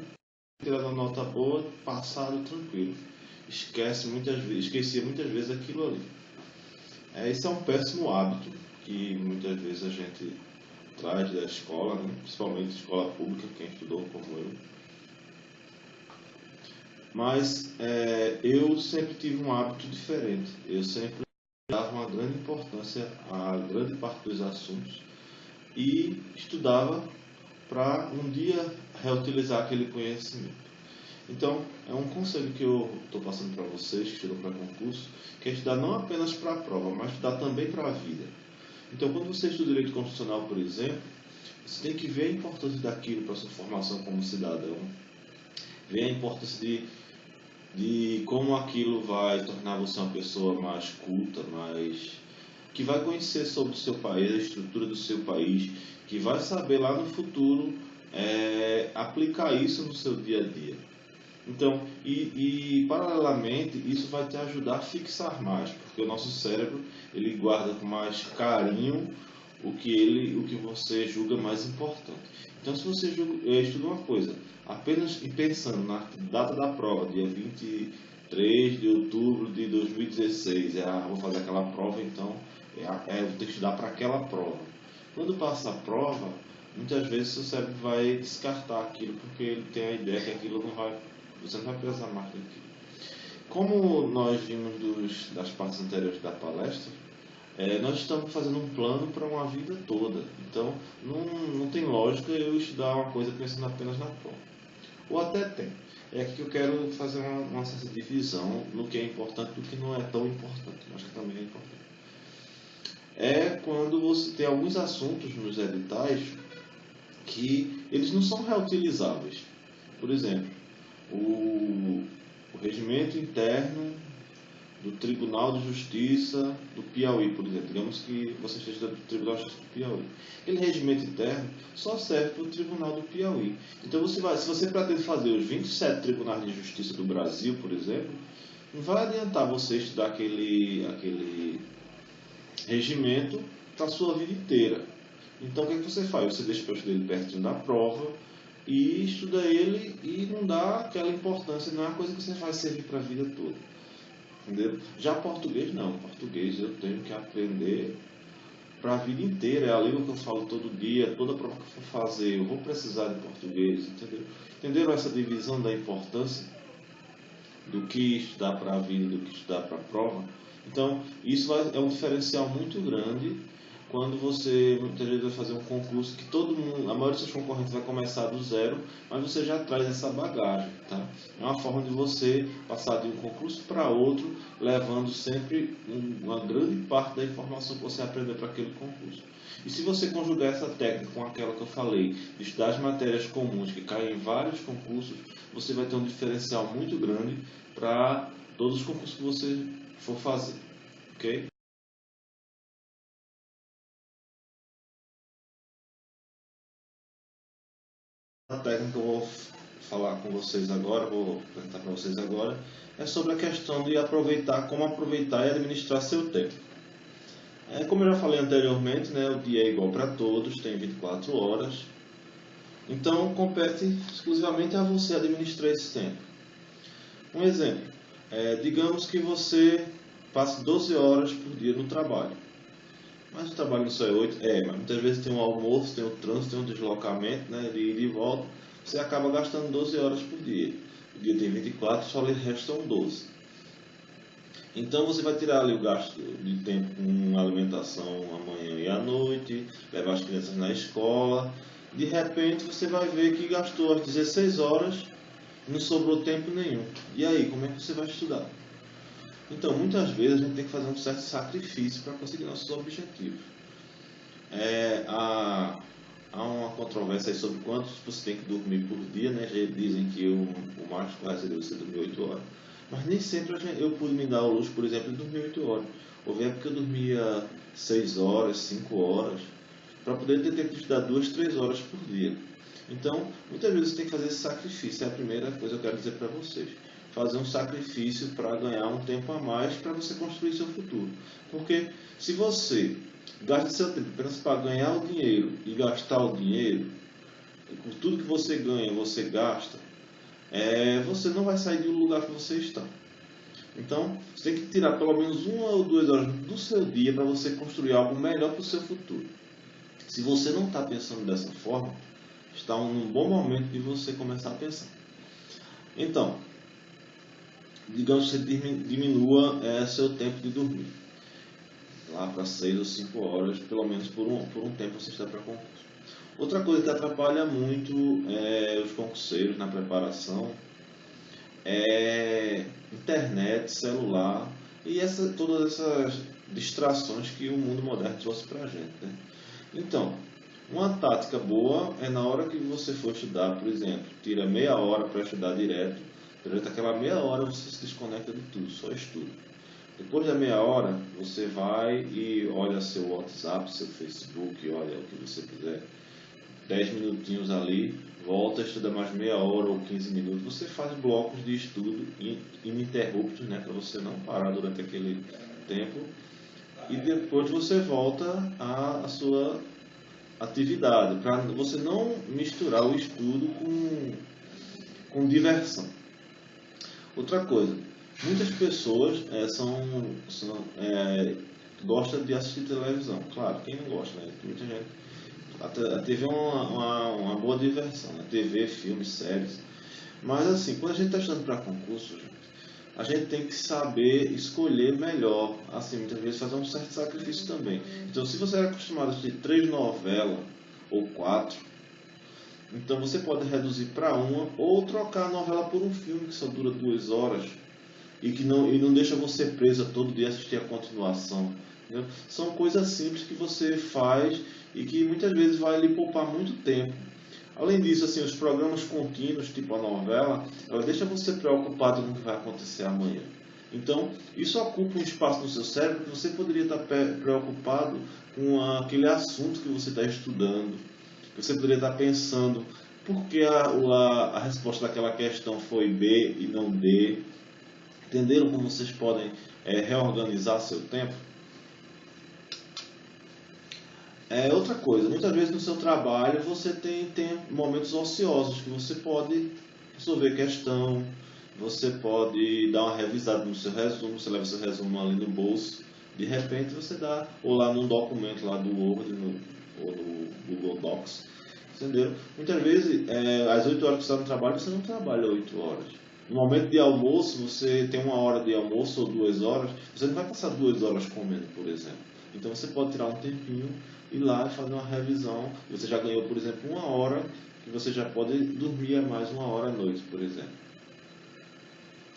tirando a nota boa, passado tranquilo. Esquecia muitas vezes aquilo ali. Isso é um péssimo hábito que muitas vezes a gente traz da escola, né? Principalmente escola pública, quem estudou como eu. Mas eu sempre tive um hábito diferente. Eu sempre dava uma grande importância a grande parte dos assuntos e estudava para um dia reutilizar aquele conhecimento. Então, é um conselho que eu estou passando para vocês que estudam para concurso, que é estudar não apenas para a prova, mas estudar também para a vida. Então, quando você estuda direito constitucional, por exemplo, você tem que ver a importância daquilo para a sua formação como cidadão, ver a importância de como aquilo vai tornar você uma pessoa mais culta, que vai conhecer sobre o seu país, a estrutura do seu país, que vai saber lá no futuro aplicar isso no seu dia a dia. Então, paralelamente, isso vai te ajudar a fixar mais, porque o nosso cérebro ele guarda com mais carinho o que você julga mais importante. Então, se você estuda uma coisa apenas pensando na data da prova, dia 23 de outubro de 2016, vou fazer aquela prova, então eu tenho que estudar para aquela prova. Quando passa a prova, muitas vezes seu cérebro vai descartar aquilo, porque ele tem a ideia que aquilo você não vai precisar mais daquilo. Como nós vimos das partes anteriores da palestra, nós estamos fazendo um plano para uma vida toda. Então, não tem lógica eu estudar uma coisa pensando apenas na prova. Ou até tem. É aqui que eu quero fazer uma certa divisão no que é importante e no que não é tão importante, mas que também é importante. Quando você tem alguns assuntos nos editais que eles não são reutilizáveis. Por exemplo, o regimento interno do Tribunal de Justiça do Piauí, por exemplo. Digamos que você esteja do Tribunal de Justiça do Piauí. Aquele regimento interno só serve para o Tribunal do Piauí. Então, se você pretende fazer os 27 tribunais de justiça do Brasil, por exemplo, não vai adiantar você estudar aquele regimento para a sua vida inteira. Então, o que você faz? Você deixa o estudo dele pertinho da prova e estuda ele e não dá aquela importância, não é uma coisa que você vai servir para a vida toda. Entendeu? Já português não, português eu tenho que aprender para a vida inteira, é a língua que eu falo todo dia, toda prova que eu for fazer, eu vou precisar de português, entendeu? Entenderam essa divisão da importância do que estudar para a vida e do que estudar para a prova? Então, isso é um diferencial muito grande quando você muitas vezes vai fazer um concurso que todo mundo, a maioria dos seus concorrentes vai começar do zero, mas você já traz essa bagagem, tá? É uma forma de você passar de um concurso para outro, levando sempre uma grande parte da informação que você aprendeu para aquele concurso. E se você conjugar essa técnica com aquela que eu falei, de estudar as matérias comuns que caem em vários concursos, você vai ter um diferencial muito grande para todos os concursos que você for fazer, ok? A técnica que eu vou falar com vocês agora, vou apresentar para vocês agora, é sobre a questão de como aproveitar e administrar seu tempo. Como eu já falei anteriormente, né, o dia é igual para todos, tem 24 horas, então compete exclusivamente a você administrar esse tempo. Um exemplo, digamos que você passe 12 horas por dia no trabalho. Mas o trabalho não só é 8, mas muitas vezes tem um almoço, tem um trânsito, tem um deslocamento, né, de ida e volta, você acaba gastando 12 horas por dia. O dia tem 24, só lhe restam 12. Então você vai tirar ali o gasto de tempo com alimentação amanhã e à noite, levar as crianças na escola. De repente você vai ver que gastou as 16 horas e não sobrou tempo nenhum. E aí, como é que você vai estudar? Então, muitas vezes a gente tem que fazer um certo sacrifício para conseguir nossos objetivos. Há uma controvérsia aí sobre quantos você tem que dormir por dia, né? Já dizem que o máximo correto seria você dormir 8 horas. Mas nem sempre eu pude me dar o luxo, por exemplo, de dormir 8 horas. Houve época que eu dormia 6 horas, 5 horas, para poder ter tempo de estudar 2, 3 horas por dia. Então, muitas vezes você tem que fazer esse sacrifício. É a primeira coisa que eu quero dizer para vocês. Fazer um sacrifício para ganhar um tempo a mais para você construir seu futuro. Porque se você gasta seu tempo apenas para ganhar o dinheiro e gastar o dinheiro, com tudo que você ganha, você gasta, você não vai sair do lugar que você está. Então, você tem que tirar pelo menos 1 ou 2 horas do seu dia para você construir algo melhor para o seu futuro. Se você não está pensando dessa forma, está num bom momento de você começar a pensar. Então, digamos que você diminua seu tempo de dormir lá para 6 ou 5 horas, pelo menos por um tempo você está para concurso. Outra coisa que atrapalha muito os concurseiros na preparação é internet, celular e todas essas distrações que o mundo moderno trouxe para a gente, né? Então, uma tática boa é na hora que você for estudar, por exemplo, tira meia hora para estudar direto. Durante aquela meia hora você se desconecta de tudo, só estuda. Depois da meia hora, você vai e olha seu WhatsApp, seu Facebook, olha o que você quiser. 10 minutinhos ali, volta, estuda mais meia hora ou 15 minutos. Você faz blocos de estudo ininterruptos, né, para você não parar durante aquele tempo. E depois você volta à sua atividade, para você não misturar o estudo com diversão. Outra coisa, muitas pessoas gostam de assistir televisão. Claro, quem não gosta, né? Muita gente. A TV é uma boa diversão, né? TV, filmes, séries. Mas assim, quando a gente está estudando para concurso, a gente tem que saber escolher melhor. Assim, muitas vezes fazer um certo sacrifício também. Então, se você é acostumado a assistir 3 novelas ou 4, então você pode reduzir para uma ou trocar a novela por um filme que só dura 2 horas e que não deixa você preso todo dia a assistir a continuação. Entendeu? São coisas simples que você faz e que muitas vezes vai lhe poupar muito tempo. Além disso, assim, os programas contínuos, tipo a novela, ela deixa você preocupado com o que vai acontecer amanhã. Então, isso ocupa um espaço no seu cérebro que você poderia estar preocupado com aquele assunto que você está estudando. Você poderia estar pensando por que a resposta daquela questão foi B e não D. Entenderam como vocês podem reorganizar seu tempo? Outra coisa, muitas vezes no seu trabalho você tem momentos ociosos que você pode resolver questão, você pode dar uma revisada no seu resumo, você leva seu resumo ali no bolso, de repente você dá, ou lá num documento lá do Word ou no Google Docs, entendeu? Muitas vezes, às 8 horas que você está no trabalho, você não trabalha 8 horas. No momento de almoço, você tem 1 hora de almoço ou 2 horas, você não vai passar 2 horas comendo, por exemplo. Então você pode tirar um tempinho, ir lá e fazer uma revisão. Você já ganhou, por exemplo, 1 hora, que você já pode dormir a mais 1 hora à noite, por exemplo.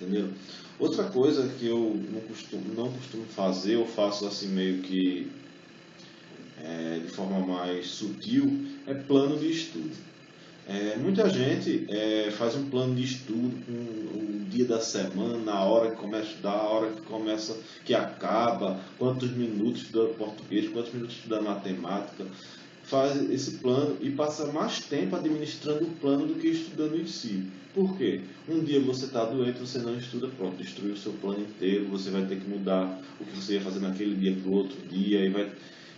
Entendeu? Outra coisa que eu não costumo fazer, eu faço assim meio que de forma mais sutil, é plano de estudo. Muita gente faz um plano de estudo com o dia da semana, a hora que começa a estudar, a hora que acaba, quantos minutos estudando português, quantos minutos estudando matemática. Faz esse plano e passa mais tempo administrando o plano do que estudando em si. Por quê? Um dia você está doente, você não estuda, pronto, destruiu o seu plano inteiro, você vai ter que mudar o que você ia fazer naquele dia para o outro dia.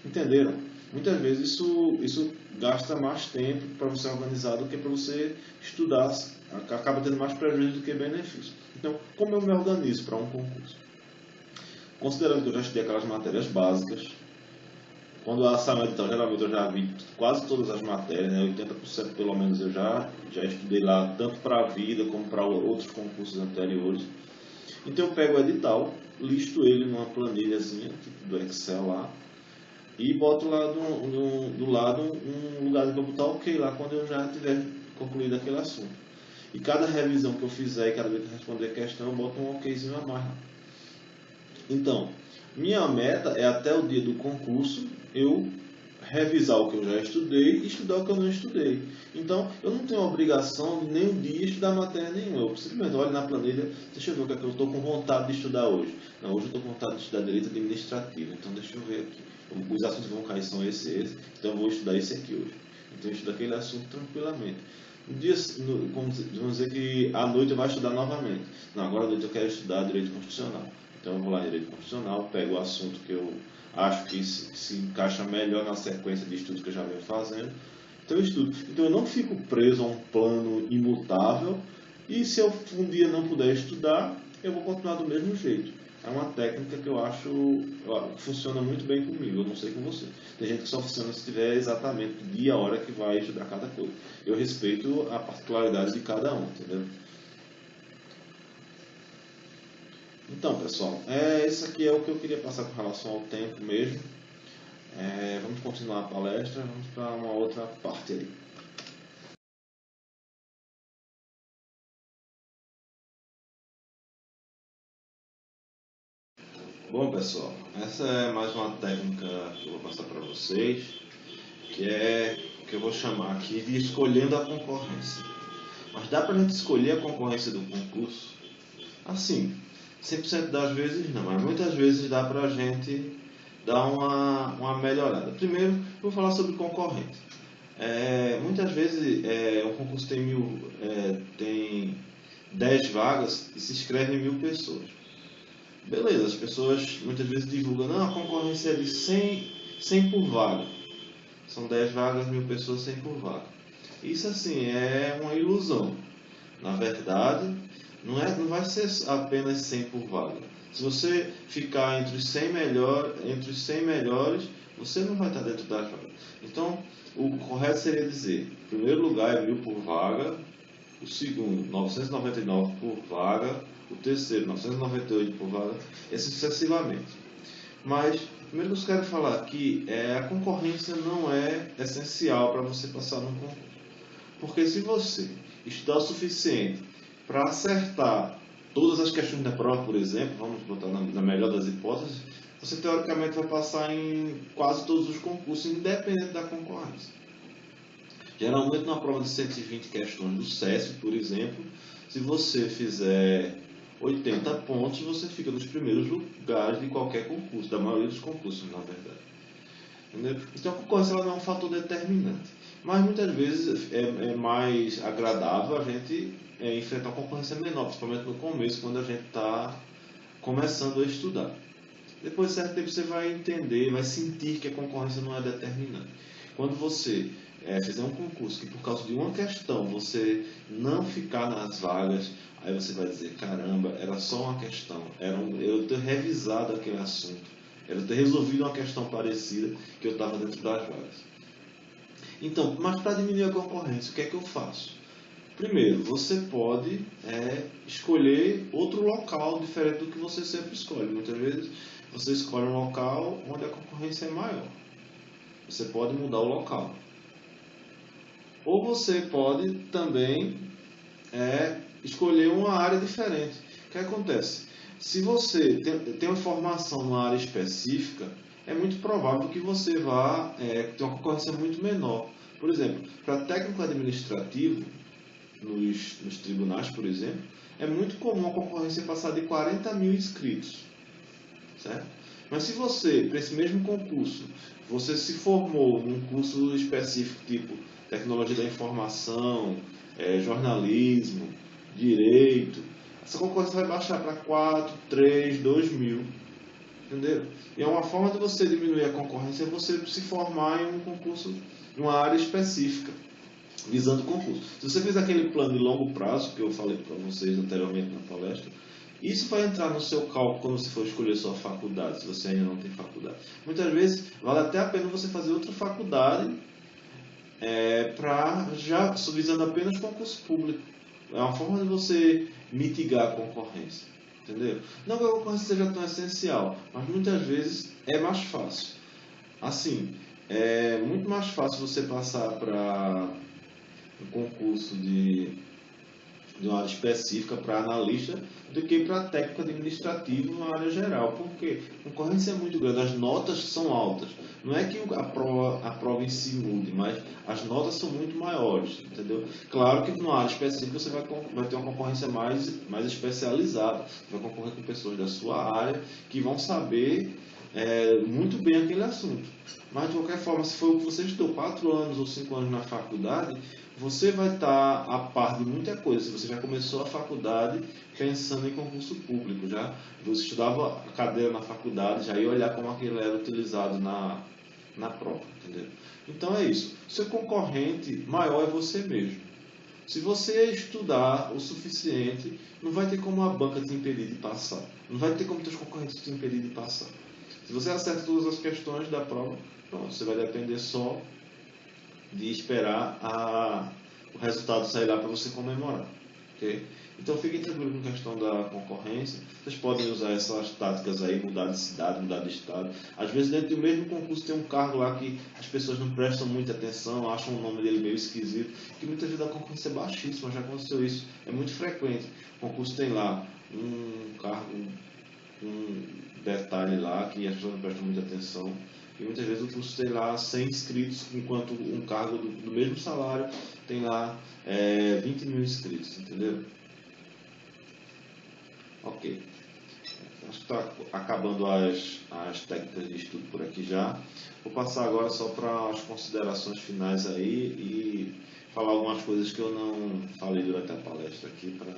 Entenderam? Muitas vezes isso gasta mais tempo para você organizar do que para você estudar, acaba tendo mais prejuízo do que benefício. Então, como eu me organizo para um concurso? Considerando que eu já estudei aquelas matérias básicas, quando a sala edital, geralmente eu já vi quase todas as matérias, né? 80% pelo menos eu já estudei lá, tanto para a vida como para outros concursos anteriores. Então eu pego o edital, listo ele numa planilhazinha, tipo do Excel lá, e boto lá do lado um lugar para botar ok lá quando eu já tiver concluído aquele assunto. E cada revisão que eu fizer, cada vez que eu responder a questão, eu boto um okzinho a mais. Então, minha meta é até o dia do concurso eu revisar o que eu já estudei e estudar o que eu não estudei. Então, eu não tenho a obrigação de nem um dia estudar matéria nenhuma. Eu simplesmente olho na planilha, deixa eu ver o que é que eu estou com vontade de estudar hoje. Não, hoje eu estou com vontade de estudar direito administrativo, então deixa eu ver aqui. Os assuntos que vão cair são esses, então eu vou estudar esse aqui hoje. Então eu estudo aquele assunto tranquilamente. Vamos dizer que à noite eu vou estudar novamente. Não, agora à noite eu quero estudar direito constitucional. Então eu vou lá em direito constitucional, pego o assunto que eu acho que se encaixa melhor na sequência de estudos que eu já venho fazendo. Então eu estudo. Então eu não fico preso a um plano imutável e se eu um dia não puder estudar, eu vou continuar do mesmo jeito. É uma técnica que eu acho que funciona muito bem comigo, eu não sei com você. Tem gente que só funciona se tiver exatamente o dia e a hora que vai estudar cada coisa. Eu respeito a particularidade de cada um, entendeu? Então, pessoal, isso aqui é o que eu queria passar com relação ao tempo mesmo. Vamos continuar a palestra, vamos para uma outra parte aí. Bom, pessoal, essa é mais uma técnica que eu vou passar para vocês, que eu vou chamar aqui de escolhendo a concorrência. Mas dá para a gente escolher a concorrência do concurso? Assim, 100% das vezes não, mas muitas vezes dá para a gente dar uma melhorada. Primeiro, eu vou falar sobre concorrência. Muitas vezes um concurso tem 10 vagas e se inscrevem 1000 pessoas. Beleza, as pessoas muitas vezes divulgam, não, a concorrência é de 100 por vaga. São 10 vagas, 1000 pessoas, 100 por vaga. Isso assim é uma ilusão. Na verdade, não vai ser apenas 100 por vaga. Se você ficar entre os 100 melhores, você não vai estar dentro das vagas. Então, o correto seria dizer, o primeiro lugar é 1000 por vaga, o segundo, 999 por vaga, o terceiro, 998 por vaga, e sucessivamente. Mas, primeiro que eu quero falar aqui, a concorrência não é essencial para você passar num concurso. Porque se você estudar o suficiente para acertar todas as questões da prova, por exemplo, vamos botar na melhor das hipóteses, você teoricamente vai passar em quase todos os concursos, independente da concorrência. Geralmente, numa prova de 120 questões do SESC, por exemplo, se você fizer 80 pontos, você fica nos primeiros lugares de qualquer concurso, da maioria dos concursos, na verdade. Entendeu? Então, a concorrência não é um fator determinante. Mas, muitas vezes, é mais agradável a gente enfrentar uma concorrência menor, principalmente no começo, quando a gente está começando a estudar. Depois de certo tempo, você vai entender, vai sentir que a concorrência não é determinante. Quando você fizer um concurso que por causa de uma questão você não ficar nas vagas, aí você vai dizer, caramba, era só uma questão, eu ter revisado aquele assunto, era ter resolvido uma questão parecida que eu estava dentro das vagas. Então, mas para diminuir a concorrência, o que é que eu faço? Primeiro, você pode escolher outro local diferente do que você sempre escolhe. Muitas vezes você escolhe um local onde a concorrência é maior. Você pode mudar o local. Ou você pode também escolher uma área diferente. O que acontece? Se você tem uma formação numa área específica, é muito provável que você vá ter uma concorrência muito menor. Por exemplo, para técnico administrativo, nos tribunais, por exemplo, é muito comum a concorrência passar de 40 mil inscritos. Certo? Mas se você, para esse mesmo concurso, você se formou num curso específico, tipo tecnologia da informação, jornalismo, direito, essa concorrência vai baixar para 4, 3, 2 mil. Entendeu? E é uma forma de você diminuir a concorrência é você se formar em um concurso, em uma área específica, visando o concurso. Se você fez aquele plano de longo prazo, que eu falei para vocês anteriormente na palestra, isso vai entrar no seu cálculo quando você for escolher sua faculdade, se você ainda não tem faculdade. Muitas vezes, vale até a pena você fazer outra faculdade visando apenas concurso público. É uma forma de você mitigar a concorrência. entendeu? Não que a concorrência seja tão essencial, mas muitas vezes é mais fácil. Assim, é muito mais fácil você passar para um concurso de uma área específica para analista do que para técnico administrativo na área geral, porque a concorrência é muito grande, as notas são altas. Não é que a prova em si mude, mas as notas são muito maiores, entendeu? Claro que numa área específica você vai ter uma concorrência mais especializada, você vai concorrer com pessoas da sua área que vão saber muito bem aquele assunto. Mas de qualquer forma, se for o que você estudou 4 anos ou 5 anos na faculdade, você vai estar a par de muita coisa. Se você já começou a faculdade pensando em concurso público, já você estudava a cadeira na faculdade, já ia olhar como aquilo era utilizado na prova, entendeu? Então é isso. Seu concorrente maior é você mesmo. Se você estudar o suficiente, não vai ter como a banca te impedir de passar. Não vai ter como teus concorrentes te impedir de passar. Se você acerta todas as questões da prova, pronto, você vai depender só de esperar o resultado sair lá para você comemorar. Okay? Então fiquem tranquilos com a questão da concorrência. Vocês podem usar essas táticas aí, mudar de cidade, mudar de estado. Às vezes dentro do mesmo concurso tem um cargo lá que as pessoas não prestam muita atenção, acham o nome dele meio esquisito, que muitas vezes a concorrência é baixíssima, já aconteceu isso, é muito frequente. O concurso tem lá um cargo, um detalhe lá que as pessoas não prestam muita atenção. E muitas vezes o curso tem lá 100 inscritos, enquanto um cargo do mesmo salário tem lá 20 mil inscritos, entendeu? Ok. Acho que está acabando as técnicas de estudo por aqui já. Vou passar agora só para as considerações finais aí e falar algumas coisas que eu não falei durante a palestra aqui para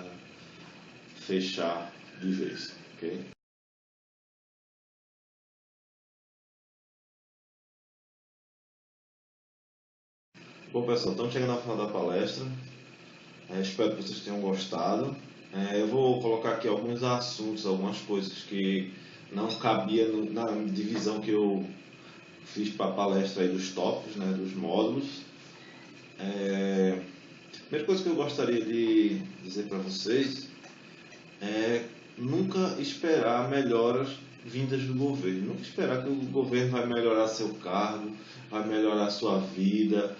fechar de vez, ok? Bom, pessoal, estamos chegando ao final da palestra. Espero que vocês tenham gostado. Eu vou colocar aqui alguns assuntos, algumas coisas que não cabia na divisão que eu fiz para a palestra aí dos tópicos, né, dos módulos. A primeira coisa que eu gostaria de dizer para vocês é nunca esperar melhoras vindas do governo. Nunca esperar que o governo vai melhorar seu cargo, vai melhorar a sua vida,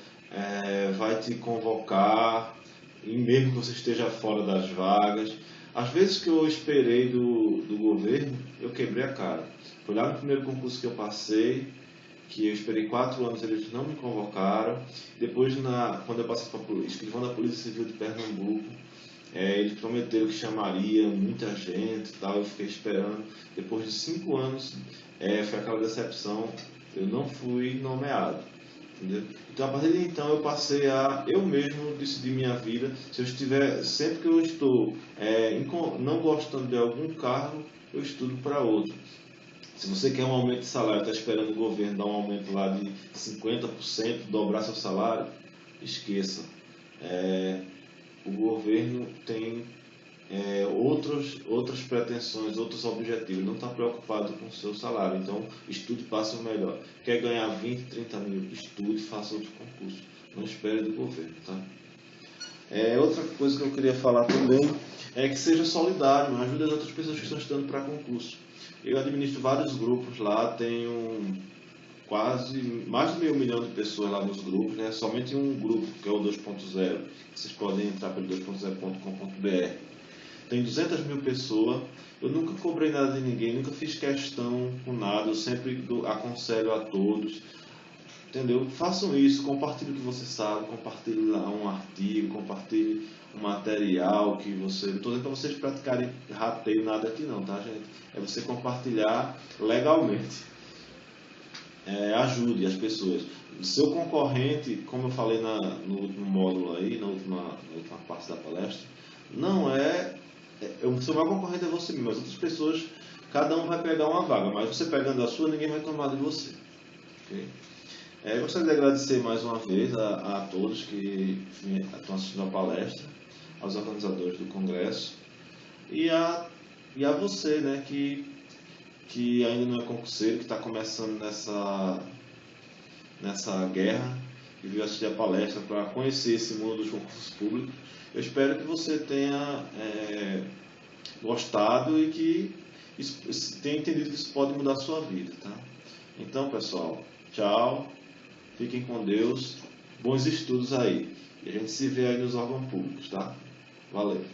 vai te convocar, e mesmo que você esteja fora das vagas. Às vezes que eu esperei do governo, eu quebrei a cara. Foi lá no primeiro concurso que eu passei, que eu esperei 4 anos, eles não me convocaram. Depois, quando eu passei para escrivão da Polícia Civil de Pernambuco, eles prometeram que chamariam muita gente e tal, eu fiquei esperando. Depois de 5 anos, foi aquela decepção, eu não fui nomeado. Entendeu? Então, a partir de então, eu passei a eu mesmo decidir minha vida. Se eu estiver, sempre que eu estou não gostando de algum cargo, eu estudo para outro. Se você quer um aumento de salário, está esperando o governo dar um aumento lá de 50%, dobrar seu salário, esqueça. O governo tem outras pretensões, outros objetivos, não está preocupado com o seu salário. Então, estude e faça o melhor. Quer ganhar 20, 30 mil? Estude e faça outro concurso. Não espere do governo, tá? Outra coisa que eu queria falar também é que seja solidário, ajude as outras pessoas que estão estudando para concurso. Eu administro vários grupos lá, tenho quase mais de 500 mil de pessoas lá nos grupos, né? Somente um grupo, que é o 2.0, vocês podem entrar pelo 2.0.com.br. Tem 200 mil pessoas, eu nunca cobrei nada de ninguém, nunca fiz questão com nada, eu sempre aconselho a todos, entendeu? Façam isso, compartilhe o que você sabe, compartilhe lá um artigo, compartilhe um material que você... Não estou dizendo para vocês praticarem rateio, nada aqui não, tá, gente? É você compartilhar legalmente. Ajude as pessoas. Seu concorrente, como eu falei no último módulo aí, na última parte da palestra, não o seu maior concorrente é você mesmo. As outras pessoas, cada um vai pegar uma vaga, mas você pegando a sua, ninguém vai tomar de você. Okay? Eu gostaria de agradecer mais uma vez a todos que estão assistindo a palestra, aos organizadores do congresso e a você, né, que ainda não é concurseiro, que está começando nessa guerra e veio assistir a palestra para conhecer esse mundo dos concursos públicos. Eu espero que você tenha gostado e que tenha entendido que isso pode mudar a sua vida, tá? Então, pessoal, tchau, fiquem com Deus, bons estudos aí. E a gente se vê aí nos órgãos públicos, tá? Valeu!